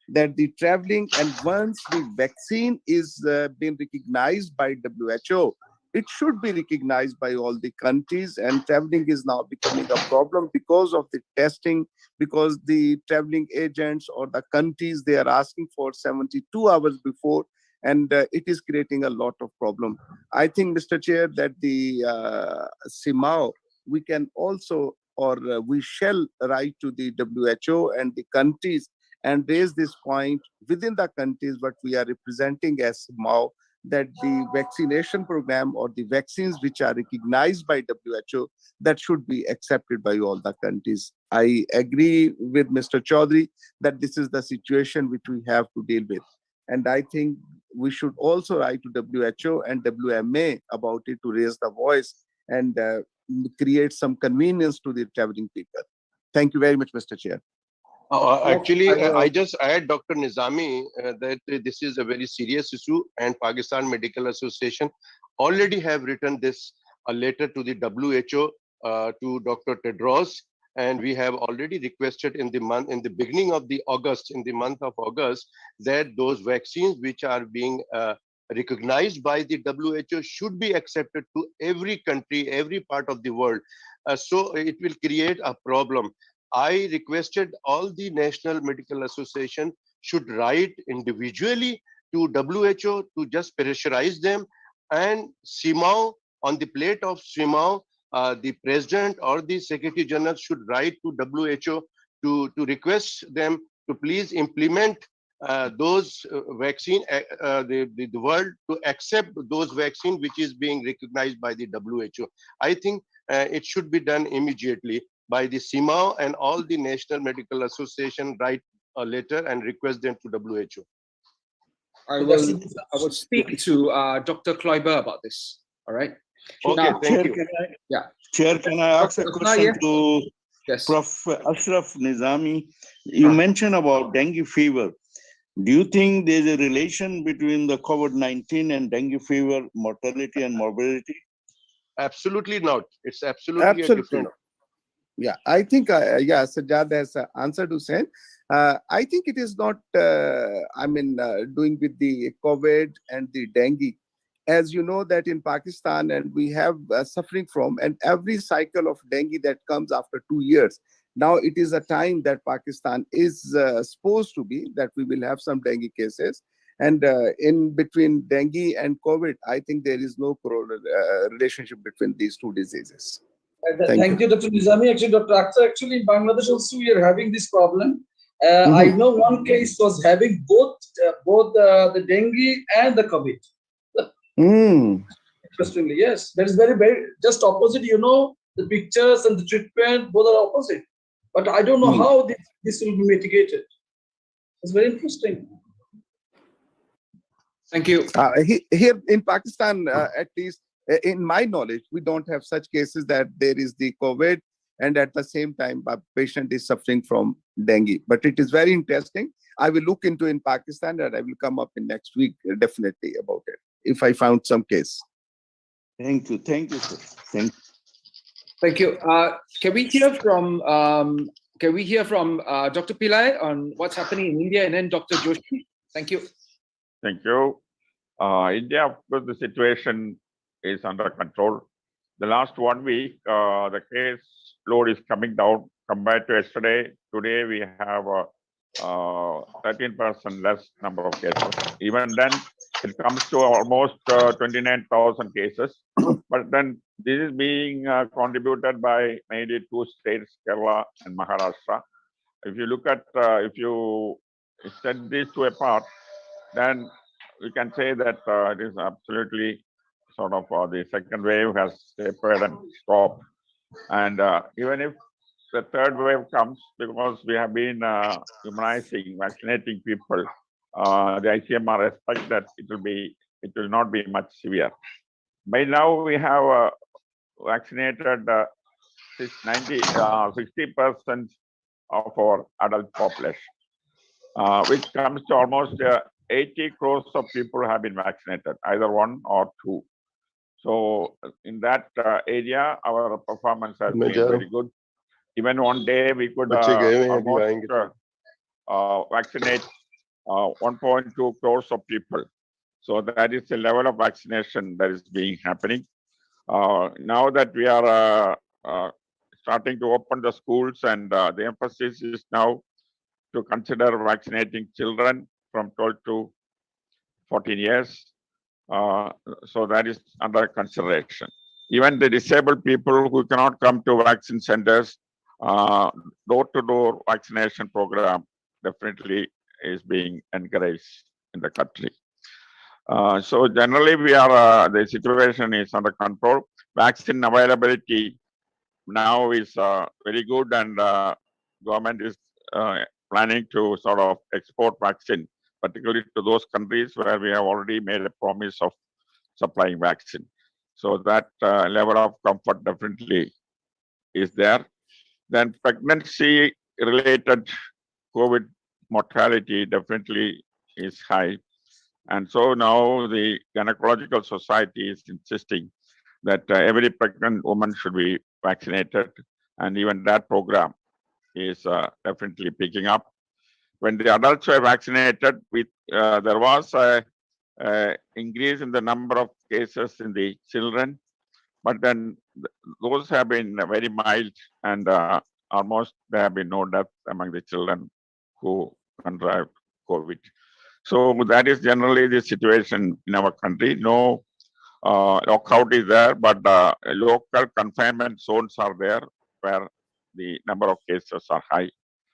that the traveling, and once the vaccine is being recognized by WHO, it should be recognized by all the countries, and traveling is now becoming a problem because of the testing, because the traveling agents or the countries, they are asking for 72 hours before, and it is creating a lot of problem. I think, Mr. Chair, that the CMAAO, we can also, or we shall write to the WHO and the countries and raise this point within the countries what we are representing as CMAAO, that the vaccination program or the vaccines which are recognized by WHO, that should be accepted by all the countries. I agree with Mr. Chaudhary that this is the situation which we have to deal with. And I think we should also write to WHO and WMA about it to raise the voice and create some convenience to the traveling people. Thank you very much, Mr. Chair. Actually, I just add, Dr. Nizami, that this is a very serious issue, and Pakistan Medical Association already have written this a letter to the WHO, to Dr. Tedros, and we have already requested in the beginning of the month of August, that those vaccines which are being recognized by the WHO should be accepted to every country, every part of the world. So it will create a problem. I requested all the National Medical Association should write individually to WHO to just pressurize them, and CMAAO, on the plate of CMAAO, the President or the Secretary General should write to WHO to request them to please implement those vaccine, the world to accept those vaccine which is being recognized by the WHO. I think it should be done immediately by the CMAAO, and all the National Medical Association write a letter and request them to WHO. I will speak to Dr. Kloiber about this. All right. Okay, Now, thank you. Chair, can I ask a Dr. question to Yes. Prof. Ashraf Nizami? You mentioned about dengue fever. Do you think there's a relation between the COVID-19 and dengue fever mortality and morbidity? Absolutely not. It's absolutely, Absolutely. a different. Yeah, I think, yeah, Sajjad has answered Hussain. I think it is not, doing with the COVID and the dengue. As you know that in Pakistan, and we have suffering from, and every cycle of dengue that comes after 2 years. Now it is a time that Pakistan is supposed to be, that we will have some dengue cases. And in between dengue and COVID, I think there is no relationship between these two diseases. Thank you, Dr. Nizami. Actually, Dr. Akhtar, actually in Bangladesh also we are having this problem. I know one case was having both the dengue and the COVID. Interestingly, yes, that is very just opposite. You know, the pictures and the treatment both are opposite. But I don't know how this will be mitigated. It's very interesting. Thank you. Here in Pakistan, at least in my knowledge, we don't have such cases that there is the COVID and at the same time a patient is suffering from dengue. But it is very interesting. I will look into in Pakistan and I will come up in next week definitely about it if I found some case. Thank you, sir. Thank you. Thank you. Can we hear from Dr. Pillai on what's happening in India, and then Dr. Joshi? Thank you. Thank you. India, of course, the situation is under control. The last 1 week, the case load is coming down compared to yesterday. Today, we have 13% less number of cases. Even then, it comes to almost 29,000 cases. But then this is being contributed by mainly 2 states, Kerala and Maharashtra. If you look at, if you set these two apart, then we can say that it is absolutely sort of the second wave has tapered and stopped. And even if the third wave comes, because we have been immunizing, vaccinating people, the ICMR expect that it will not be much severe. By now we have vaccinated 60% of our adult population, which comes to almost 80 crores of people have been vaccinated, either 1 or 2. So in that area, our performance has been very good. Even one day we could almost vaccinate 1.2 crores of people. So that is the level of vaccination that is being happening. Now that we are starting to open the schools, and the emphasis is now to consider vaccinating children from 12 to 14 years. So that is under consideration. Even the disabled people who cannot come to vaccine centers, door-to-door vaccination program definitely is being encouraged in the country. So generally we are, the situation is under control. Vaccine availability now is very good, and government is planning to sort of export vaccine, particularly to those countries where we have already made a promise of supplying vaccine. So that level of comfort definitely is there. Then pregnancy-related COVID mortality definitely is high. And so now the Gynecological Society is insisting that every pregnant woman should be vaccinated. And even that program is definitely picking up. When the adults were vaccinated, there was a increase in the number of cases in the children, but then those have been very mild, and almost there have been no deaths among the children who contract COVID. So that is generally the situation in our country. No lockout is there, but local confinement zones are there where the number of cases are high.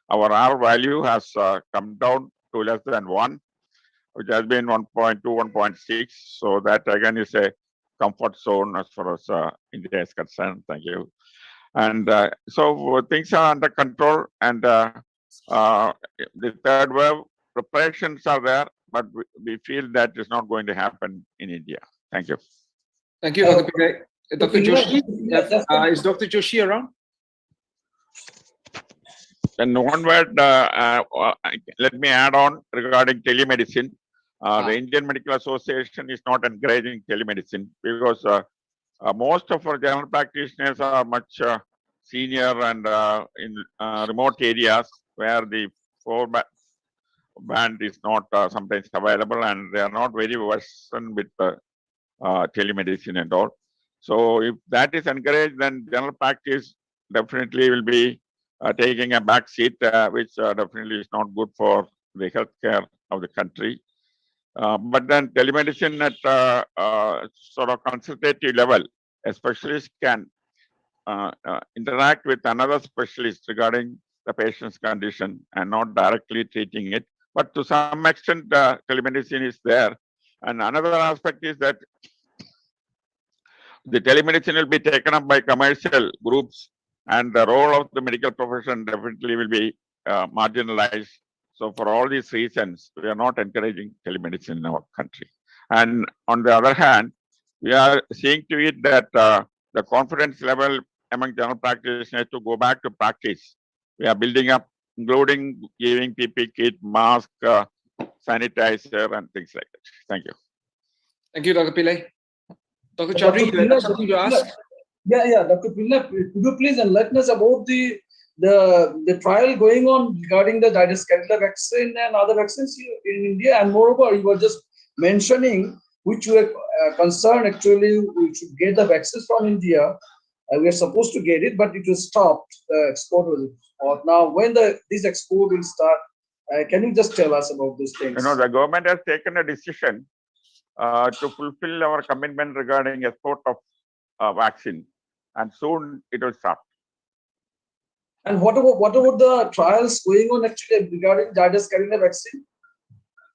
our R value has come down to less than 1, which has been 1.2, 1.6. So that again is a comfort zone as far as India is concerned. Thank you. And so things are under control, and the third wave preparations are there, but we feel that is not going to happen in India. Thank you. Thank you, Dr. Pillai. Dr. Joshi, is Dr. Joshi around? And one word, let me add on regarding telemedicine. The Indian Medical Association is not encouraging telemedicine because most of our general practitioners are much senior and in remote areas where the 4-band is not sometimes available, and they are not very versed with telemedicine and all. So if that is encouraged, then general practice definitely will be taking a back seat, which definitely is not good for the healthcare of the country. But then telemedicine at sort of consultative level, a specialist can interact with another specialist regarding the patient's condition and not directly treating it. But to some extent, telemedicine is there. And another aspect is that the telemedicine will be taken up by commercial groups, and the role of the medical profession definitely will be marginalized. So for all these reasons, we are not encouraging telemedicine in our country. And on the other hand, we are seeing to it that the confidence level among general practitioners to go back to practice, we are building up, including giving PPE kit, mask, sanitizer, and things like that. Thank you. Thank you, Dr. Pillai. Dr. Chaudhary, you have something to ask? Yeah, Dr. Pillai, could you please enlighten us about the trial going on regarding the Mrna vaccine and other vaccines in India? And moreover, you were just mentioning which you were concerned actually we should get the vaccines from India. We are supposed to get it, but it was stopped. The export was stopped. Now, when this export will start, can you just tell us about these things? You know, the government has taken a decision to fulfill our commitment regarding export of vaccine, and soon it will start. And what about the trials going on actually regarding Mrna vaccine?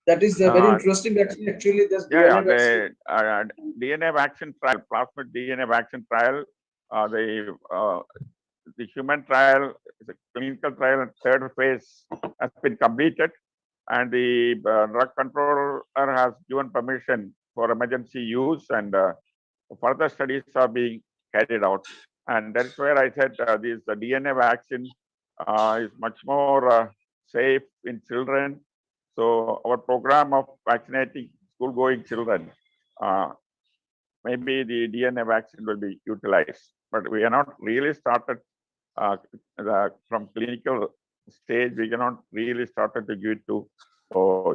That is a very interesting vaccine. Actually, there's the DNA vaccine trial, plasmid DNA vaccine trial, the human trial, the clinical trial, and third phase has been completed, and the drug controller has given permission for emergency use, and further studies are being carried out. And that's where I said the DNA vaccine is much more safe in children. So our program of vaccinating school-going children, maybe the DNA vaccine will be utilized. But we are not really started from clinical stage. We cannot really started to give it to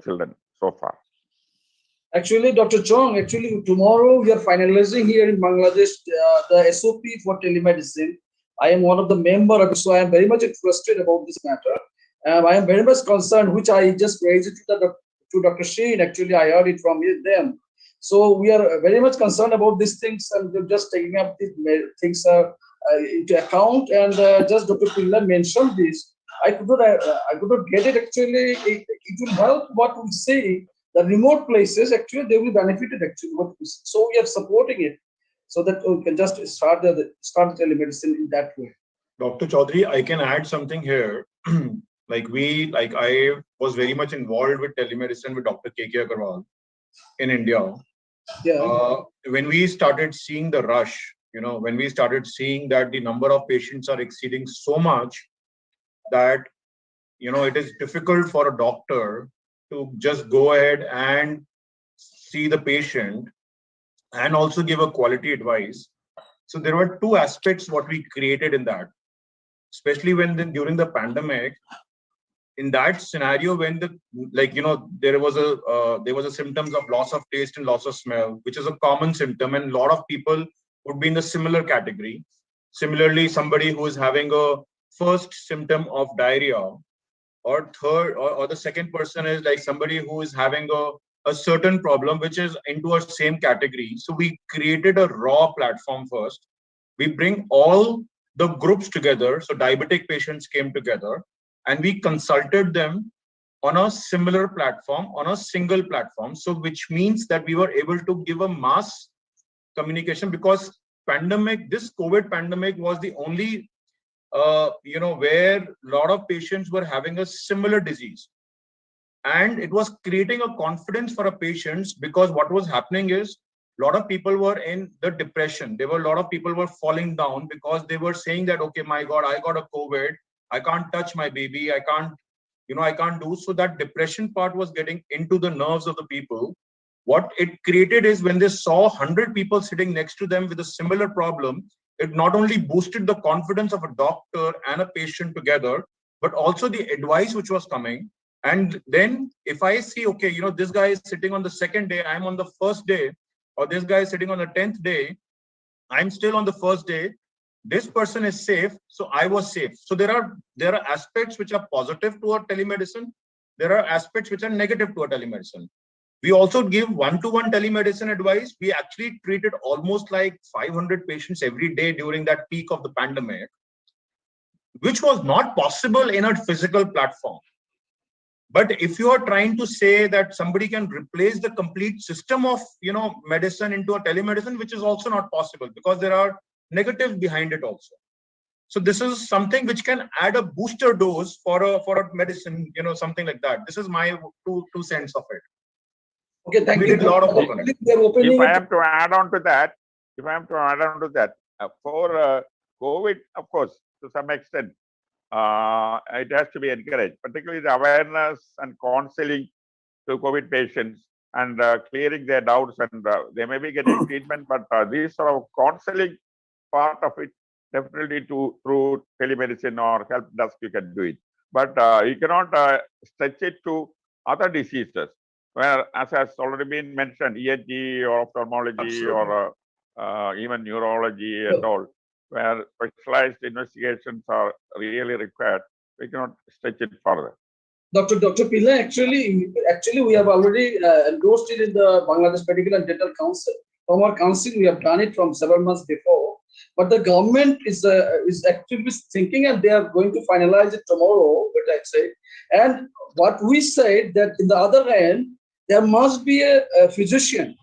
children so far. Actually, Dr. Chong, tomorrow we are finalizing here in Bangladesh the SOP for telemedicine. I am one of the members, so I am very much interested about this matter. I am very much concerned, which I just raised it to Dr. Sheen. Actually, I heard it from them. So we are very much concerned about these things, and we're just taking up these things into account. And just Dr. Pillai mentioned this. I could not get it. Actually, it will help what we say. The remote places, actually, they will benefit it. Actually, so we are supporting it, so that we can just start telemedicine in that way. Dr. Chaudhary, I can add something here. I was very much involved with telemedicine with Dr. K.K. Agarwal in India. Yeah. When we started seeing the rush, when we started seeing that the number of patients are exceeding so much that, it is difficult for a doctor to just go ahead and see the patient and also give a quality advice. So there were two aspects what we created in that, especially during the pandemic. In that scenario, when there was a symptoms of loss of taste and loss of smell, which is a common symptom, and a lot of people would be in the similar category. Similarly, somebody who is having a first symptom of diarrhea, or third, or the second person is like somebody who is having a certain problem, which is into a same category. So we created a raw platform first. We bring all the groups together. So diabetic patients came together. and we consulted them on a similar platform, on a single platform. So which means that we were able to give a mass communication, because this COVID pandemic was the only, where a lot of patients were having a similar disease. And it was creating a confidence for our patients, because what was happening is a lot of people were in the depression. A lot of people were falling down because they were saying that, okay, my God, I got a COVID. I can't touch my baby. I can't do. So that depression part was getting into the nerves of the people. What it created is, when they saw 100 people sitting next to them with a similar problem, it not only boosted the confidence of a doctor and a patient together, but also the advice which was coming. And then if I see, okay, this guy is sitting on the second day, I'm on the first day, or this guy is sitting on the 10th day, I'm still on the first day, this person is safe, so I was safe. So there are aspects which are positive to our telemedicine. There are aspects which are negative to our telemedicine. We also give one-to-one telemedicine advice. We actually treated almost like 500 patients every day during that peak of the pandemic, which was not possible in a physical platform. But if you are trying to say that somebody can replace the complete system of medicine into a telemedicine, which is also not possible, because there are negatives behind it also. So this is something which can add a booster dose for a medicine, something like that. This is my two cents of it. Okay, thank we you. Did a lot of work on it. If I am to add on to that, for COVID, of course, to some extent, it has to be encouraged, particularly the awareness and counseling to COVID patients, and clearing their doubts, and they may be getting treatment, but this sort of counseling part of it, definitely through telemedicine or help desk you can do it. But you cannot stretch it to other diseases, where, as has already been mentioned, ENT or ophthalmology, or even neurology and all, where specialized investigations are really required. We cannot stretch it further. Dr. Pillai, actually, we have already endorsed it in the Bangladesh Medical and Dental Council. From our council, we have done it from several months before. But the government is actively thinking, and they are going to finalize it tomorrow, what I say. And what we said, that in the other hand, there must be a physician.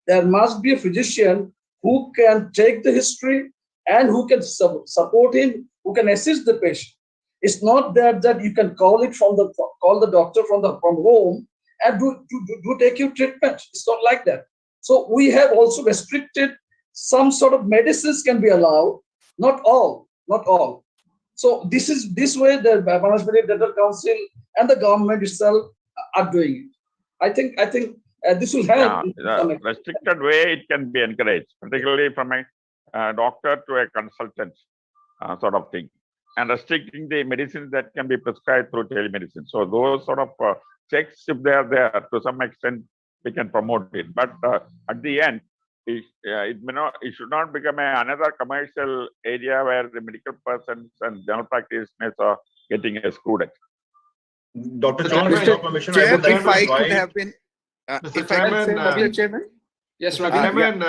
There must be a physician who can take the history and who can support him, who can assist the patient. It's not that you can call the doctor from home and do take your treatment. It's not like that. So we have also restricted some sort of medicines can be allowed, not all. So this way the Bangladesh Medical Dental Council and the government itself are doing it. I think this will help. Yeah, the restricted way it can be encouraged, particularly from a doctor to a consultant sort of thing, and restricting the medicines that can be prescribed through telemedicine. So those sort of checks, if they are there, to some extent we can promote it. But at the end, it should not become another commercial area where the medical persons and general practitioners are getting excluded. Dr. John, with your permission, Chair, if I could have been, Mr. Chairman, Mr. Chairman? Yes, Mr. Ravi. Chairman,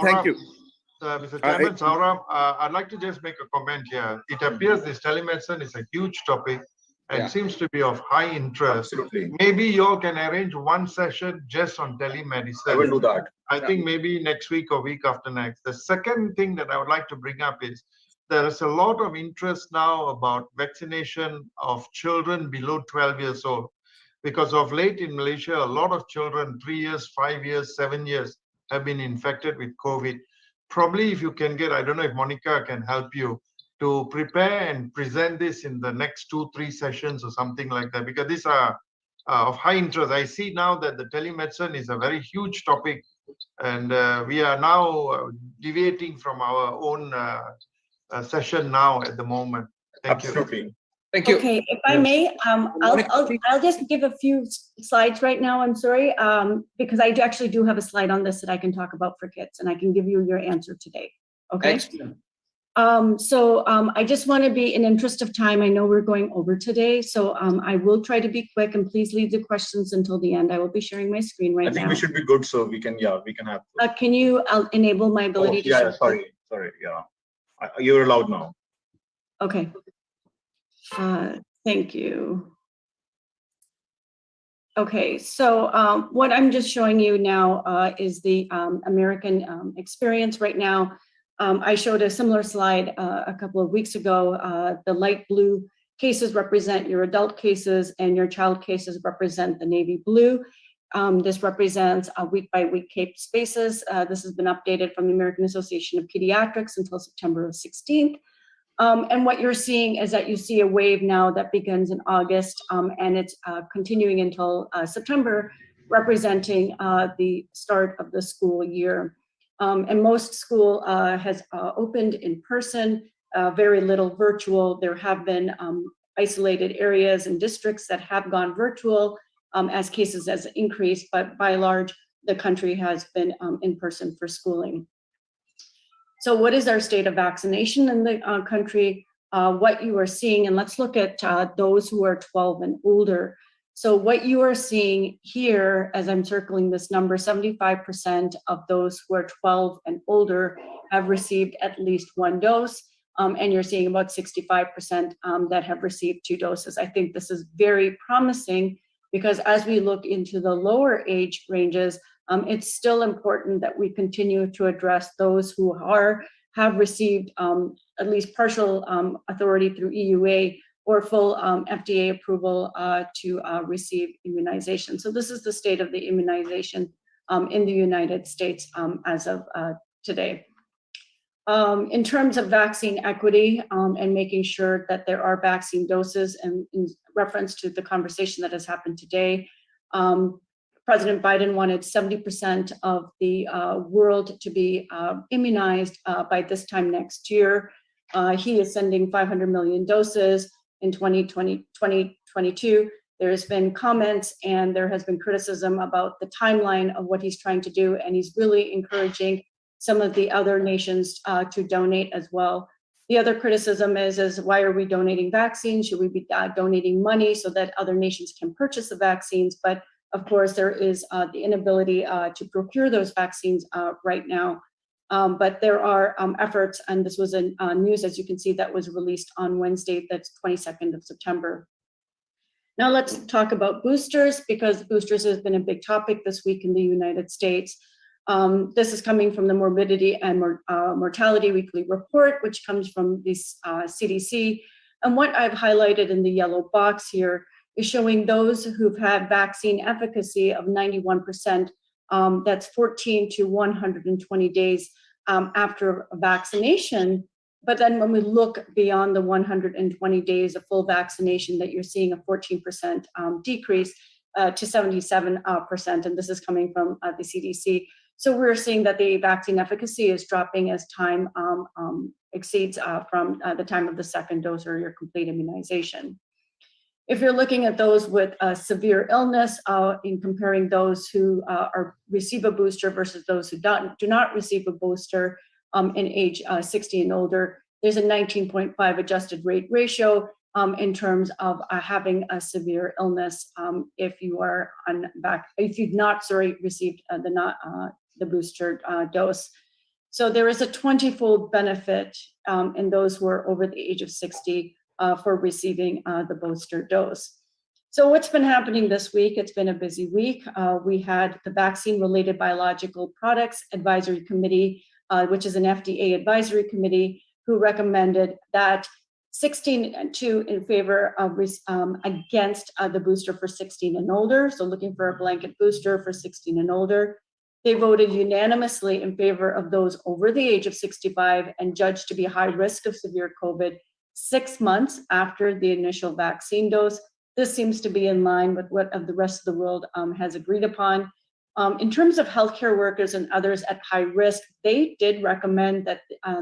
Thank you. Mr. Chairman, Saurabh, I'd like to just make a comment here. It appears this telemedicine is a huge topic and seems to be of high interest. Absolutely. Maybe you all can arrange one session just on telemedicine. I will do that. I think maybe next week or week after next. The second thing that I would like to bring up is there is a lot of interest now about vaccination of children below 12 years old. Because of late in Malaysia, a lot of children, 3 years, 5 years, 7 years, have been infected with COVID. Probably if you can get, I don't know if Monica can help you to prepare and present this in the next 2-3 sessions or something like that, because these are of high interest. I see now that the telemedicine is a very huge topic, and we are now deviating from our own session now at the moment. Thank you. Absolutely. Thank you. Okay, if I may, I'll just give a few slides right now. I'm sorry, because I actually do have a slide on this that I can talk about for kids, and I can give you your answer today. Okay. Excellent. I just want to be, in interest of time, I know we're going over today, so I will try to be quick, and please leave the questions until the end. I will be sharing my screen right now. I think we should be good, so we can have. Can you enable my ability to share? Sorry, yeah. You're allowed now. Okay. Thank you. Okay, so what I'm just showing you now is the American experience right now. I showed a similar slide a couple of weeks ago. The light blue cases represent your adult cases and your child cases represent the navy blue. This represents week by week case spaces. This has been updated from the American Association of Pediatrics until September 16th. And what you're seeing is that you see a wave now that begins in August and it's continuing until September, representing the start of the school year. And most school has opened in person, very little virtual. There have been isolated areas and districts that have gone virtual as cases has increased, but by and large, the country has been in person for schooling. So what is our state of vaccination in the country? What you are seeing, and let's look at those who are 12 and older. So what you are seeing here, as I'm circling this number, 75% of those who are 12 and older have received at least one dose, and you're seeing about 65% that have received 2 doses. I think this is very promising because as we look into the lower age ranges, it's still important that we continue to address those who have received at least partial authority through EUA or full FDA approval to receive immunization. So this is the state of the immunization in the United States as of today. In terms of vaccine equity and making sure that there are vaccine doses, and in reference to the conversation that has happened today, President Biden wanted 70% of the world to be immunized by this time next year. He is sending 500 million doses in 2022. There's been comments and there has been criticism about the timeline of what he's trying to do, and he's really encouraging some of the other nations to donate as well. The other criticism is why are we donating vaccines? Should we be donating money so that other nations can purchase the vaccines? But of course, there is the inability to procure those vaccines right now. But there are efforts, and this was in news, as you can see, that was released on Wednesday, that's 22nd of September. Now let's talk about boosters, because boosters has been a big topic this week in the United States. This is coming from the Morbidity and Mortality Weekly Report, which comes from the CDC. And what I've highlighted in the yellow box here is showing those who've had vaccine efficacy of 91%, that's 14 to 120 days after vaccination. But then when we look beyond the 120 days of full vaccination, that you're seeing a 14% decrease to 77%, and this is coming from the CDC. So we're seeing that the vaccine efficacy is dropping as time exceeds from the time of the second dose or your complete immunization. If you're looking at those with severe illness, in comparing those who receive a booster versus those who do not receive a booster in age 60 and older, there's a 19.5 adjusted rate ratio in terms of having a severe illness if you are if you've not received the booster dose. So there is a 20-fold benefit in those who are over the age of 60 for receiving the booster dose. So what's been happening this week? It's been a busy week. We had the Vaccine-Related Biological Products Advisory Committee, which is an FDA advisory committee, who recommended that 16-2 in favor of against the booster for 16 and older, so looking for a blanket booster for 16 and older. They voted unanimously in favor of those over the age of 65 and judged to be high risk of severe COVID 6 months after the initial vaccine dose. This seems to be in line with what the rest of the world has agreed upon. In terms of healthcare workers and others at high risk, they did recommend that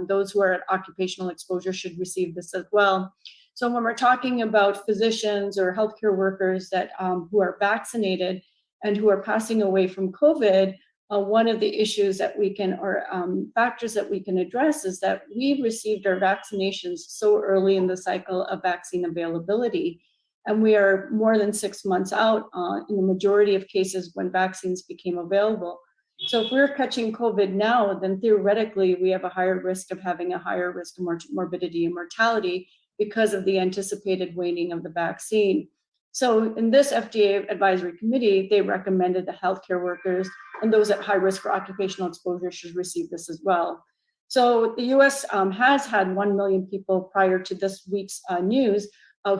those who are at occupational exposure should receive this as well. So when we're talking about physicians or healthcare workers that who are vaccinated and who are passing away from COVID, one of the issues that we can, or factors that we can address, is that we received our vaccinations so early in the cycle of vaccine availability. And we are more than 6 months out in the majority of cases when vaccines became available. So if we're catching COVID now, then theoretically we have a higher risk of having a higher risk of morbidity and mortality. because of the anticipated waning of the vaccine. So in this FDA advisory committee, they recommended the healthcare workers and those at high risk for occupational exposure should receive this as well. So the US has had 1 million people prior to this week's news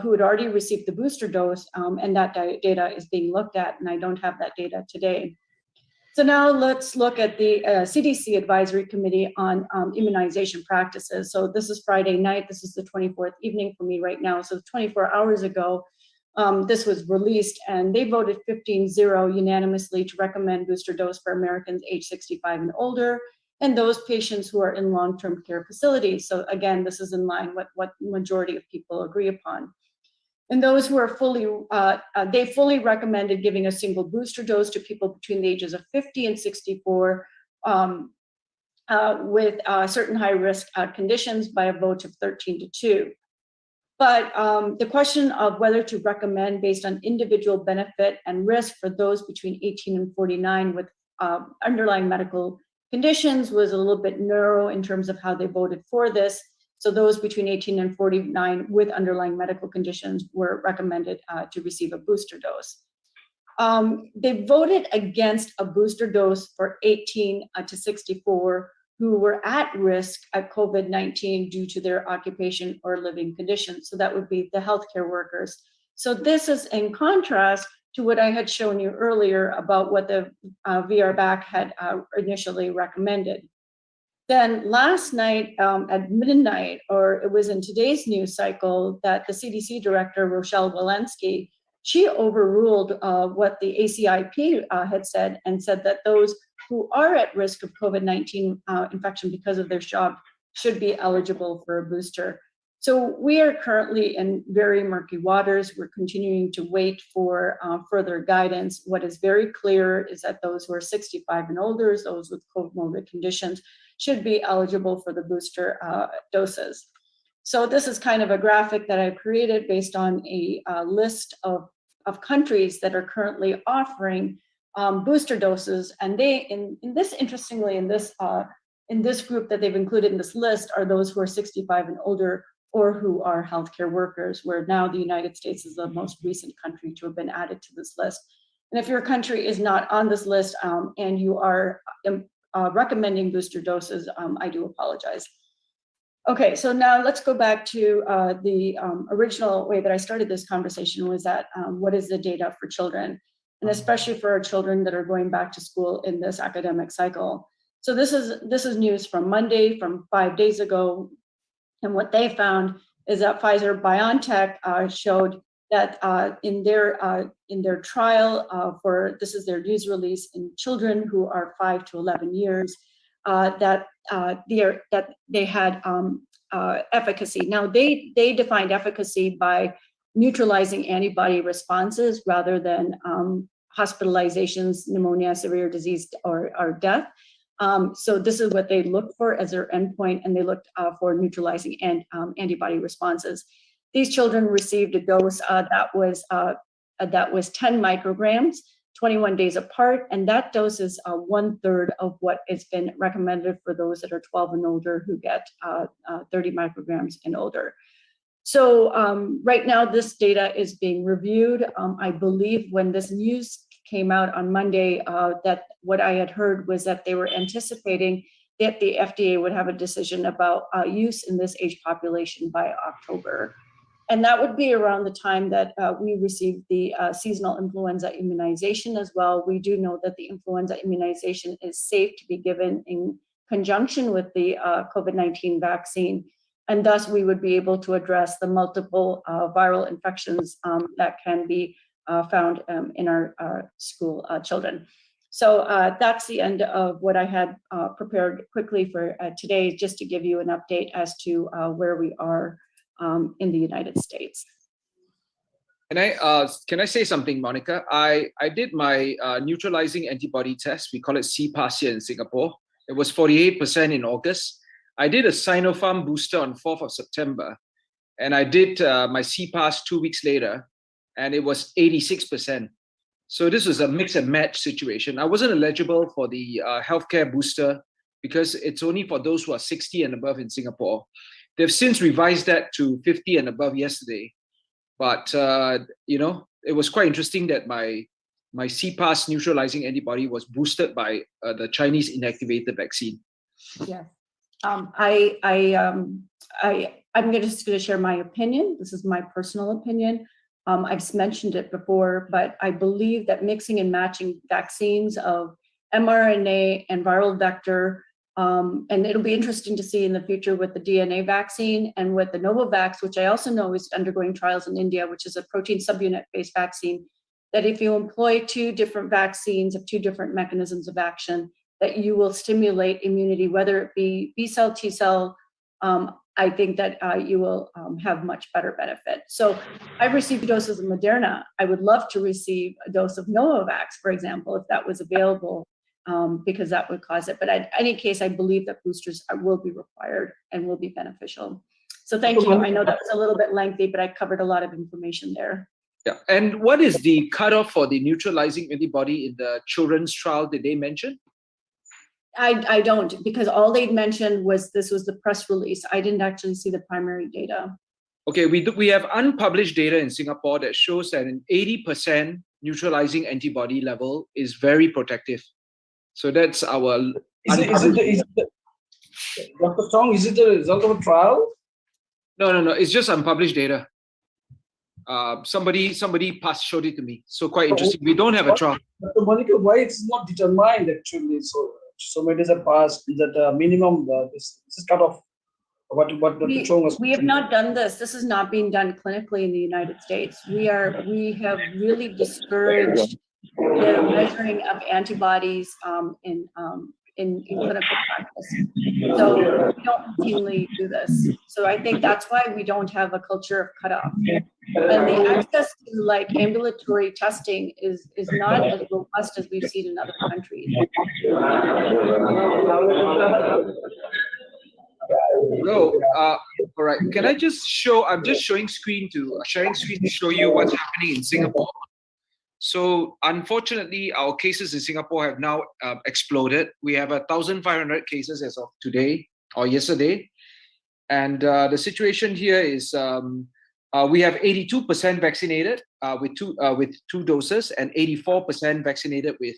who had already received the booster dose, and that data is being looked at, and I don't have that data today. So now let's look at the CDC Advisory Committee on Immunization Practices. So this is Friday night, this is the 24th evening for me right now, so 24 hours ago, this was released, and they voted 15-0 unanimously to recommend booster dose for Americans age 65 and older, and those patients who are in long-term care facilities. So again, this is in line with what the majority of people agree upon. And those who are they fully recommended giving a single booster dose to people between the ages of 50 and 64 with certain high-risk conditions by a vote of 13-2. But the question of whether to recommend based on individual benefit and risk for those between 18 and 49 with underlying medical conditions was a little bit narrow in terms of how they voted for this. So those between 18 and 49 with underlying medical conditions were recommended to receive a booster dose. They voted against a booster dose for 18 to 64 who were at risk of COVID-19 due to their occupation or living conditions. So that would be the healthcare workers. So this is in contrast to what I had shown you earlier about what the VRBAC had initially recommended. Then last night at midnight, or it was in today's news cycle, that the CDC director, Rochelle Walensky, she overruled what the ACIP had said and said that those who are at risk of COVID-19 infection because of their job should be eligible for a booster. So we are currently in very murky waters. We're continuing to wait for further guidance. What is very clear is that those who are 65 and older, those with comorbid conditions, should be eligible for the booster doses. So this is kind of a graphic that I've created based on a list of countries that are currently offering booster doses, and they, in this, interestingly, in this group that they've included in this list are those who are 65 and older or who are healthcare workers, where now the United States is the most recent country to have been added to this list. And if your country is not on this list and you are recommending booster doses, I do apologize. Okay, so now let's go back to the original way that I started this conversation was that what is the data for children? And especially for our children that are going back to school in this academic cycle. So this is news from Monday, from 5 days ago. And what they found is that Pfizer-BioNTech showed that in their trial this is their news release in children who are 5 to 11 years, that they had efficacy. Now they defined efficacy by neutralizing antibody responses rather than hospitalizations, pneumonia, severe disease, or death. So this is what they looked for as their endpoint, and they looked for neutralizing antibody responses. These children received a dose that was 10 micrograms, 21 days apart, and that dose is 1/3 of what has been recommended for those that are 12 and older who get 30 micrograms and older. So right now, this data is being reviewed. I believe when this news came out on Monday, that what I had heard was that they were anticipating that the FDA would have a decision about use in this age population by October. And that would be around the time that we receive the seasonal influenza immunization as well. We do know that the influenza immunization is safe to be given in conjunction with the COVID-19 vaccine. And thus we would be able to address the multiple viral infections that can be found in our school children. So that's the end of what I had prepared quickly for today, just to give you an update as to where we are in the United States. Can I say something, Monica? I did my neutralizing antibody test. We call it CPAS here in Singapore. It was 48% in August. I did a Sinopharm booster on 4th of September, and I did my CPAS 2 weeks later, and it was 86%. So this was a mix and match situation. I wasn't eligible for the healthcare booster because it's only for those who are 60 and above in Singapore. They've since revised that to 50 and above yesterday. But, you know, it was quite interesting that my CPAS neutralizing antibody was boosted by the Chinese inactivated vaccine. Yes. I'm just going to share my opinion. This is my personal opinion. I've mentioned it before, but I believe that mixing and matching vaccines of mRNA and viral vector, and it'll be interesting to see in the future with the DNA vaccine and with the Novavax, which I also know is undergoing trials in India, which is a protein subunit-based vaccine, that if you employ two different vaccines of two different mechanisms of action, that you will stimulate immunity, whether it be B cell, T cell. I think that you will have much better benefit. So I've received doses of Moderna. I would love to receive a dose of Novavax, for example, if that was available, because that would cause it. But in any case, I believe that boosters will be required and will be beneficial. So thank you. I know that was a little bit lengthy, but I covered a lot of information there. Yeah. And what is the cutoff for the neutralizing antibody in the children's trial? Did they mention? I don't, because all they'd mentioned was this was the press release. I didn't actually see the primary data. Okay, we have unpublished data in Singapore that shows that an 80% neutralizing antibody level is very protective. So that's our. Dr. Chong, is it the result of a trial? No. It's just unpublished data. Somebody showed it to me. So quite interesting. We don't have a trial. Dr. Monica, why it's not determined actually? So many days have passed. Is that minimum? This is cut off. What Dr. Chong was. We have not done this. This is not being done clinically in the United States. We have really discouraged the measuring of antibodies in clinical practice. So we don't routinely do this. So I think that's why we don't have a culture of cutoff. And the access to like ambulatory testing is not as robust as we've seen in other countries. No, all right. Can I just show? I'm just sharing screen to show you what's happening in Singapore. So unfortunately, our cases in Singapore have now exploded. We have 1,500 cases as of today or yesterday, and the situation here is we have 82% vaccinated with two doses and 84% vaccinated with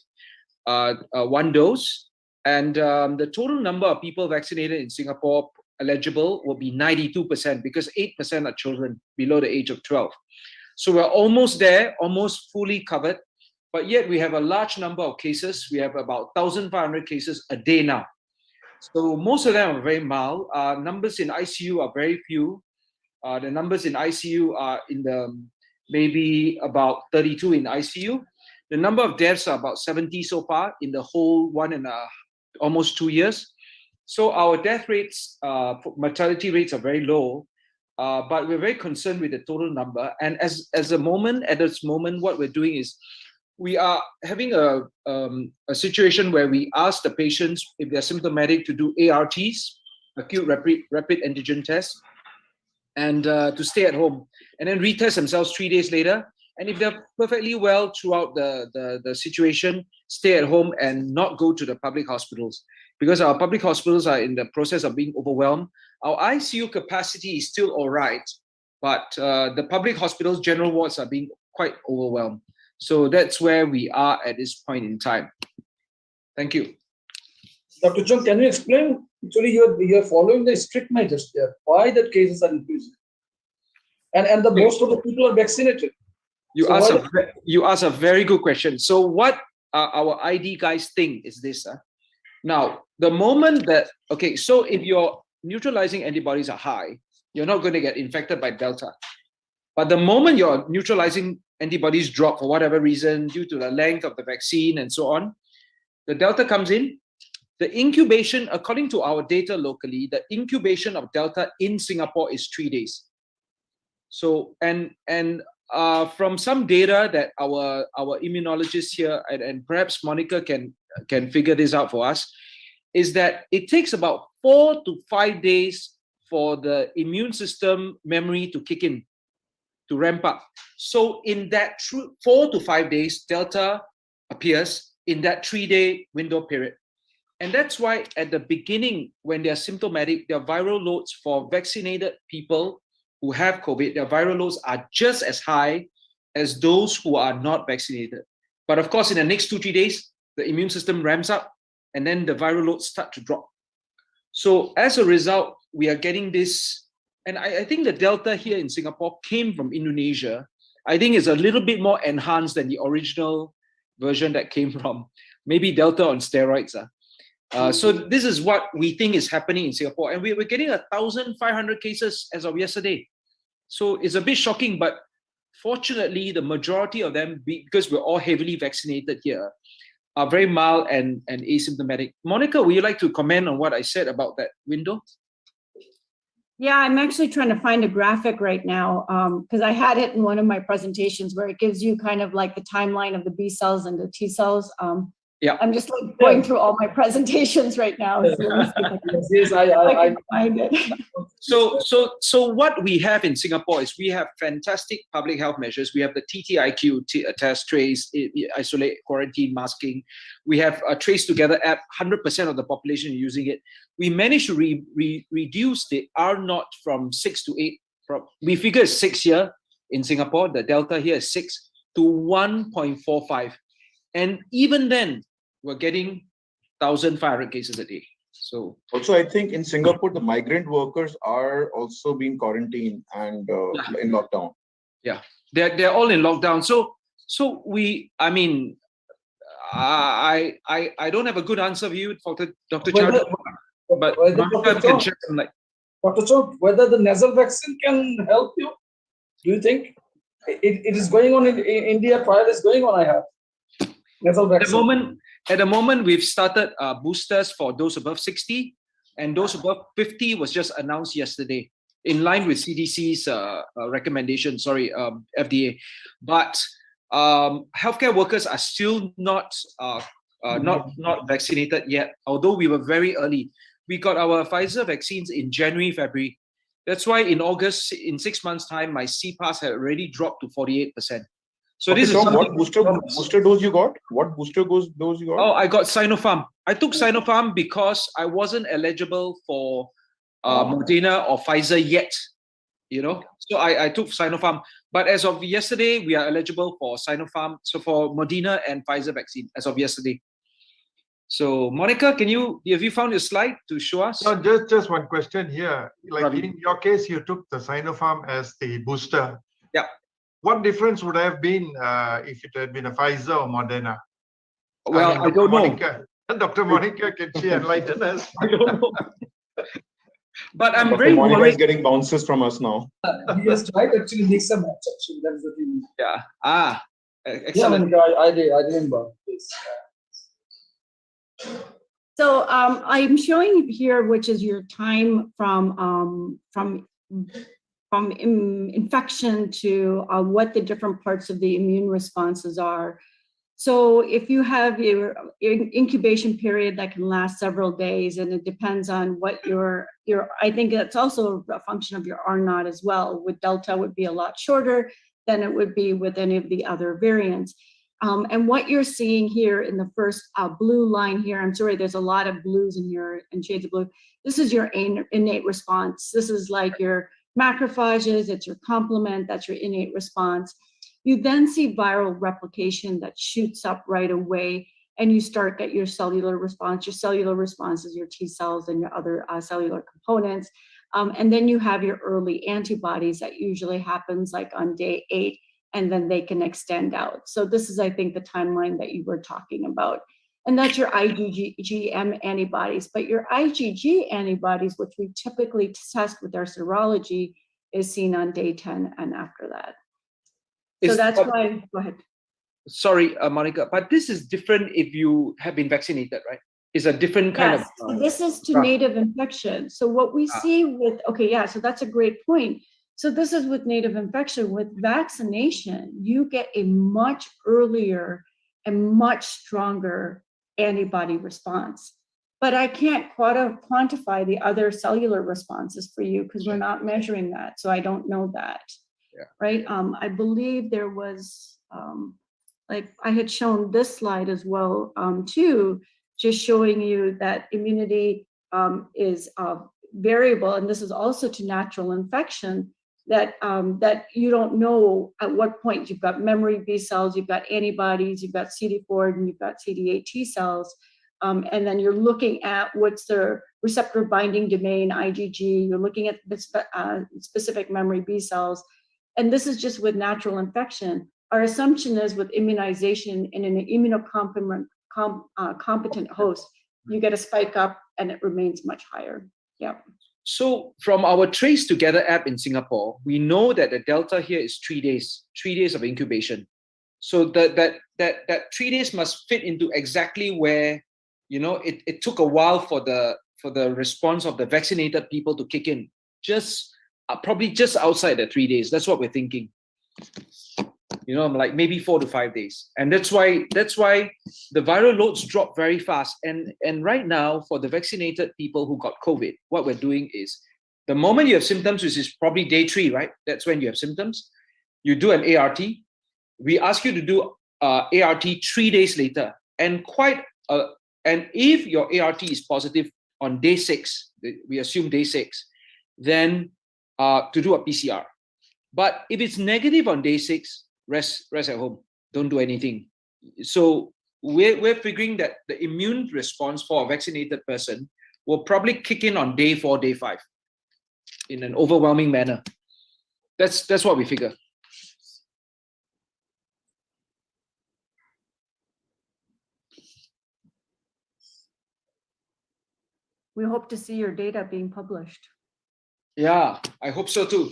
one dose. And the total number of people vaccinated in Singapore eligible will be 92% because 8% are children below the age of 12. So we're almost there, almost fully covered, but yet we have a large number of cases. We have about 1,500 cases a day now. So most of them are very mild. Numbers in ICU are very few. The numbers in ICU are in the maybe about 32 in ICU. The number of deaths are about 70 so far in the whole almost 2 years. So our death rates, mortality rates are very low. But we're very concerned with the total number. And at this moment, what we're doing is we are having a situation where we ask the patients, if they're symptomatic, to do ARTs, acute rapid antigen tests, and to stay at home, and then retest themselves 3 days later. And if they're perfectly well throughout the situation, stay at home and not go to the public hospitals, because our public hospitals are in the process of being overwhelmed. Our ICU capacity is still all right, but the public hospitals, general wards are being quite overwhelmed. So that's where we are at this point in time. Thank you. Dr. Chung, can you explain? Actually, you're following the strict measures there. Why the cases are increasing? And most of the people are vaccinated. You ask a very good question. So what our ID guys think is this. Now, the moment that, okay, so if your neutralizing antibodies are high, you're not going to get infected by Delta. But the moment your neutralizing antibodies drop for whatever reason, due to the length of the vaccine and so on, the Delta comes in. The incubation, according to our data locally, the incubation of Delta in Singapore is 3 days. So, and from some data that our immunologists here, and perhaps Monica can figure this out for us, is that it takes about 4 to 5 days for the immune system memory to kick in, to ramp up. So in that 4 to 5 days, Delta appears in that 3-day window period. And that's why at the beginning, when they're symptomatic, their viral loads for vaccinated people who have COVID, their viral loads are just as high as those who are not vaccinated. But of course, in the next 2-3 days, the immune system ramps up and then the viral loads start to drop. So as a result, we are getting this, and I think the Delta here in Singapore came from Indonesia. I think it's a little bit more enhanced than the original version that came from maybe Delta on steroids. So this is what we think is happening in Singapore. And we're getting 1,500 cases as of yesterday. So it's a bit shocking, but fortunately, the majority of them, because we're all heavily vaccinated here, are very mild and asymptomatic. Monica, would you like to comment on what I said about that window? Yeah, I'm actually trying to find a graphic right now because I had it in one of my presentations where it gives you kind of like the timeline of the B cells and the T cells. Yeah, I'm just like going through all my presentations right now. So let me see if I can find it. So what we have in Singapore is we have fantastic public health measures. We have the TTIQ, test, trace, isolate, quarantine, masking. We have a Trace Together app, 100% of the population using it. We managed to reduce the R0 from 6 to 8. We figure it's 6 here in Singapore. The Delta here is 6 to 1.45. And even then, we're getting 1,500 cases a day. So also, I think in Singapore, the migrant workers are also being quarantined and in lockdown. Yeah, they're all in lockdown. So we, I mean, I don't have a good answer for you, Dr. Chow, but Monica can share some light. Dr. Chow, whether the nasal vaccine can help you? Do you think it is going on in India? Trial is going on. I have nasal vaccine. At the moment, we've started boosters for those above 60, and those above 50 was just announced yesterday, in line with CDC's recommendation. FDA. But healthcare workers are still not vaccinated yet. Although we were very early, we got our Pfizer vaccines in January, February. That's why in August, in 6 months' time, my CPAS had already dropped to 48%. So okay, this is what booster dose you got? What booster dose you got? Oh, I got Sinopharm. I took Sinopharm because I wasn't eligible for Moderna or Pfizer yet. You know, so I took Sinopharm. But as of yesterday, we are eligible for Sinopharm. So for Moderna and Pfizer vaccine as of yesterday. So Monica, have you found your slide to show us? No, just one question here. Like in your case, you took the Sinopharm as the booster. Yeah. What difference would have been if it had been a Pfizer or Moderna? Well, I don't know. Dr. Monica, can she enlighten us? I don't know. But I'm Dr. very Monica worried. is getting bounces from us now. Yes, right. Actually, mix and match. Actually, that's the thing. Yeah. Excellent. Yeah, I remember. Yes. So I'm showing here, which is your time from infection to what the different parts of the immune responses are. So if you have your incubation period that can last several days, and it depends on what your I think that's also a function of your R0 as well. With Delta would be a lot shorter than it would be with any of the other variants. And what you're seeing here in the first blue line here, I'm sorry, there's a lot of blues in here and shades of blue. This is your innate response. This is like your macrophages, it's your complement, that's your innate response. You then see viral replication that shoots up right away, and you start get your cellular response. Your cellular response is your T cells and your other cellular components. And then you have your early antibodies that usually happens like on day 8, and then they can extend out. So this is, I think, the timeline that you were talking about. And that's your IgG antibodies. But your IgG antibodies, which we typically test with our serology, is seen on day 10 and after that. So that's why, go ahead. Sorry, Monica, but this is different if you have been vaccinated, right? It's a different kind of. So this is to native infection. So what we see with, so that's a great point. So this is with native infection. With vaccination, you get a much earlier and much stronger antibody response. But I can't quantify the other cellular responses for you because we're not measuring that. So I don't know that. Right? I believe there was, like I had shown this slide as well too, just showing you that immunity is variable, and this is also to natural infection, that that you don't know at what point you've got memory B cells, you've got antibodies, you've got CD4, and you've got CD8 T cells. And then you're looking at what's the receptor binding domain, IgG, you're looking at the specific memory B cells. And this is just with natural infection. Our assumption is with immunization in an immunocompetent competent host, you get a spike up and it remains much higher. Yeah. So from our Trace Together app in Singapore, we know that the delta here is 3 days of incubation. So that 3 days must fit into exactly where, you know, it took a while for the response of the vaccinated people to kick in. Just probably just outside the 3 days. That's what we're thinking. You know, like maybe 4 to 5 days. And that's why the viral loads drop very fast. And right now, for the vaccinated people who got COVID, what we're doing is the moment you have symptoms, which is probably day 3, right? That's when you have symptoms. You do an ART. We ask you to do ART 3 days later. And if your ART is positive on day 6, we assume day 6, then to do a PCR. But if it's negative on day 6, rest at home. Don't do anything. So we're figuring that the immune response for a vaccinated person will probably kick in on day 4, day 5, in an overwhelming manner. That's what we figure. We hope to see your data being published. Yeah, I hope so too.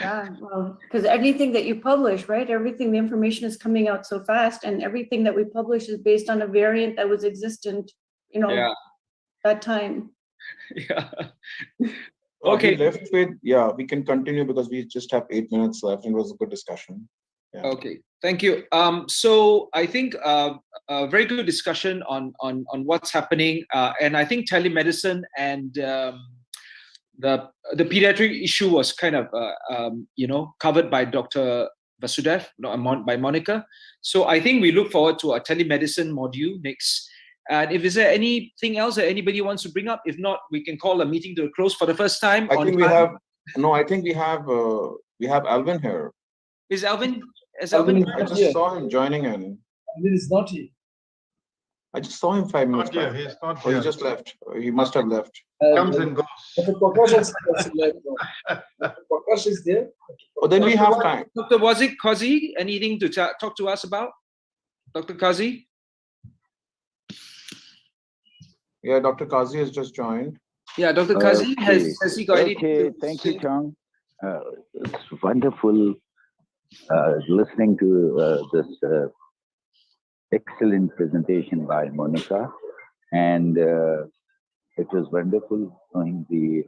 Yeah, well, because anything that you publish, right? Everything, the information is coming out so fast, and everything that we publish is based on a variant that was existent, you know, that time. Yeah. Okay. Left with, we can continue because we just have 8 minutes left, and it was a good discussion. Yeah. Okay, thank you. So I think a very good discussion on what's happening, and I think telemedicine and the pediatric issue was kind of covered by Dr. Vasudev, by Monica. So I think we look forward to a telemedicine module next. And if is there anything else that anybody wants to bring up? If not, we can call a meeting to a close for the first time. I think we have Alvin here. Is Alvin? I just saw him joining in. Alvin is not here. I just saw him 5 minutes back. He's not Or here. he just left. He must have left. Comes and goes. Dr. Prakash also left. Dr. Prakash is there. Oh, then we have time. Dr. Wazik Kazi, anything to talk to us about? Dr. Kazi? Yeah, Dr. Kazi has just joined. Yeah, Dr. Kazi, has he got anything? Okay, thank you, Chang. It's wonderful listening to this excellent presentation by Monica, and it was wonderful knowing the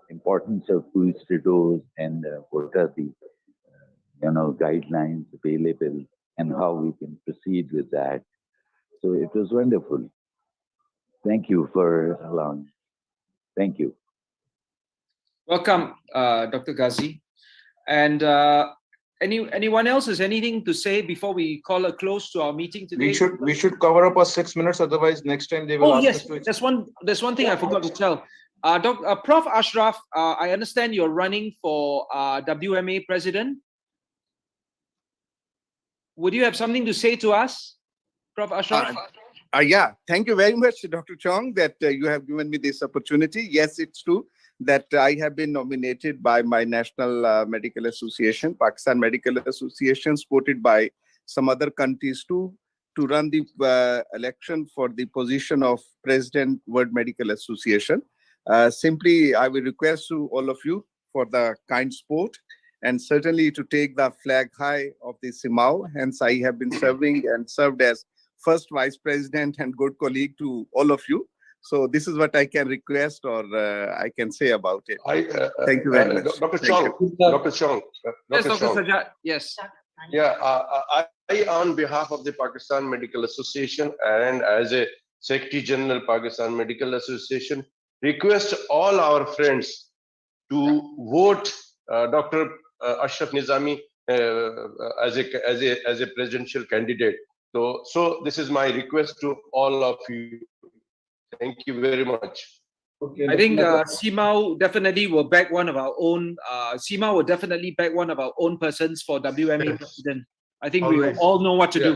importance of booster dose and what are the guidelines available and how we can proceed with that. So it was wonderful. Thank you for allowing. Thank you. Welcome, Dr. Ghazi. And anyone else has anything to say before we call a close to our meeting today? We should cover up our 6 minutes, otherwise next time they will ask us to. There's one thing I forgot to tell. Prof. Ashraf, I understand you're running for WMA president. Would you have something to say to us, Prof. Ashraf? Yeah, thank you very much, Dr. Chong, that you have given me this opportunity. Yes, it's true that I have been nominated by my National Medical Association, Pakistan Medical Association, supported by some other countries too, to run the election for the position of President World Medical Association. Simply, I will request to all of you for the kind support and certainly to take the flag high of the CMAAO. Hence, I have been serving and served as first vice president and good colleague to all of you. So this is what I can request or I can say about it. Thank you very much. Dr. Chong. Dr. Chong. Yes, Dr. Sajjad. Yes. Yeah, I, on behalf of the Pakistan Medical Association and as a Secretary General Pakistan Medical Association, request all our friends to vote Dr. Ashraf Nizami as a presidential candidate. So this is my request to all of you. Thank you very much. Okay, I think CMAAO definitely will back one of our own. CMAAO will definitely back one of our own persons for WMA president. I think we Always. all know what to do.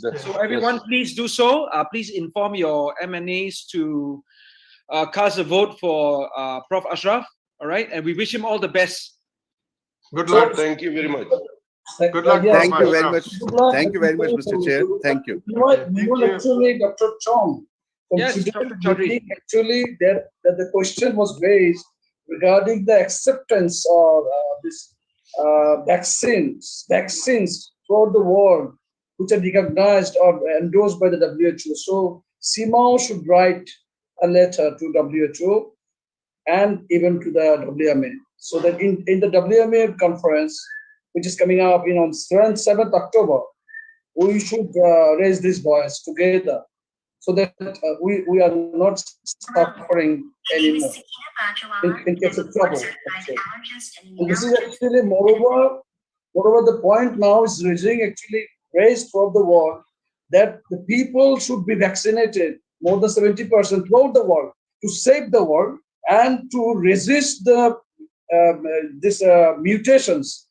That's- So everyone, please do so. Please inform your MNAs to cast a vote for Prof. Ashraf. All right, and we wish him all the best. Good So, luck. thank you very much. Good luck. Thank Prof. you very Ashraf. much. Thank you very much, Mr. Chair. Thank you. You know, Thank you. actually, Dr. Chong, from Yes, today's Dr. Chaudhary. meeting, actually, that the question was raised regarding the acceptance of this vaccines throughout the world, which are recognized or endorsed by the WHO. So CMAAO should write a letter to WHO and even to the WMA, so that in the WMA conference, which is coming up on 7th October, we should raise this voice together, so that we are not suffering anymore in case of trouble. Actually. And this is actually moreover the point now is raised throughout the world, that the people should be vaccinated more than 70% throughout the world to save the world and to resist the mutations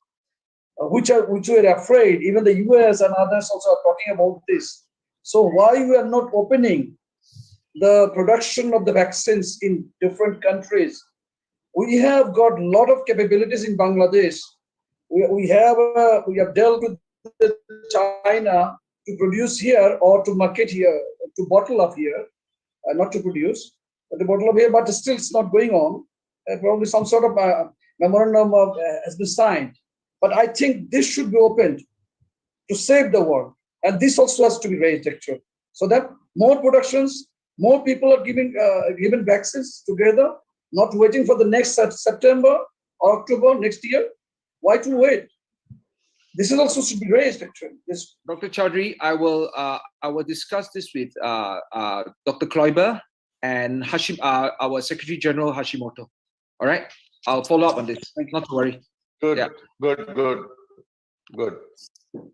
which we're afraid. Even the US and others also are talking about this. So why we are not opening the production of the vaccines in different countries? We have got a lot of capabilities in Bangladesh. We have dealt with China to produce here or to market here, to bottle up here, not to produce, but to bottle up here. But still, it's not going on. Probably some sort of memorandum has been signed. But I think this should be opened to save the world, and this also has to be raised actually, so that more productions, more people are given vaccines together, not waiting for the next September or October next year. Why to wait? This is also should be raised actually. This. Dr. Chaudhary, I will discuss this with Dr. Kloiber and our Secretary General Hashimoto. All right, I'll follow up on this. Not to worry. Good, Yeah. good.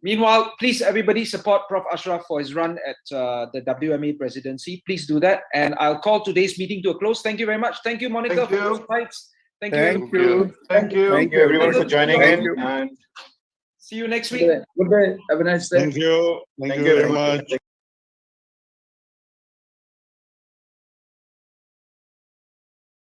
Meanwhile, please everybody support Prof. Ashraf for his run at the WMA presidency. Please do that, and I'll call today's meeting to a close. Thank you very much. Thank you, Monica, Thank for you. those slides. Thank you. Thank you. Thank you. Thank you everyone for joining in. See you next week. Good day. Have a nice day. Thank you. Thank you very much.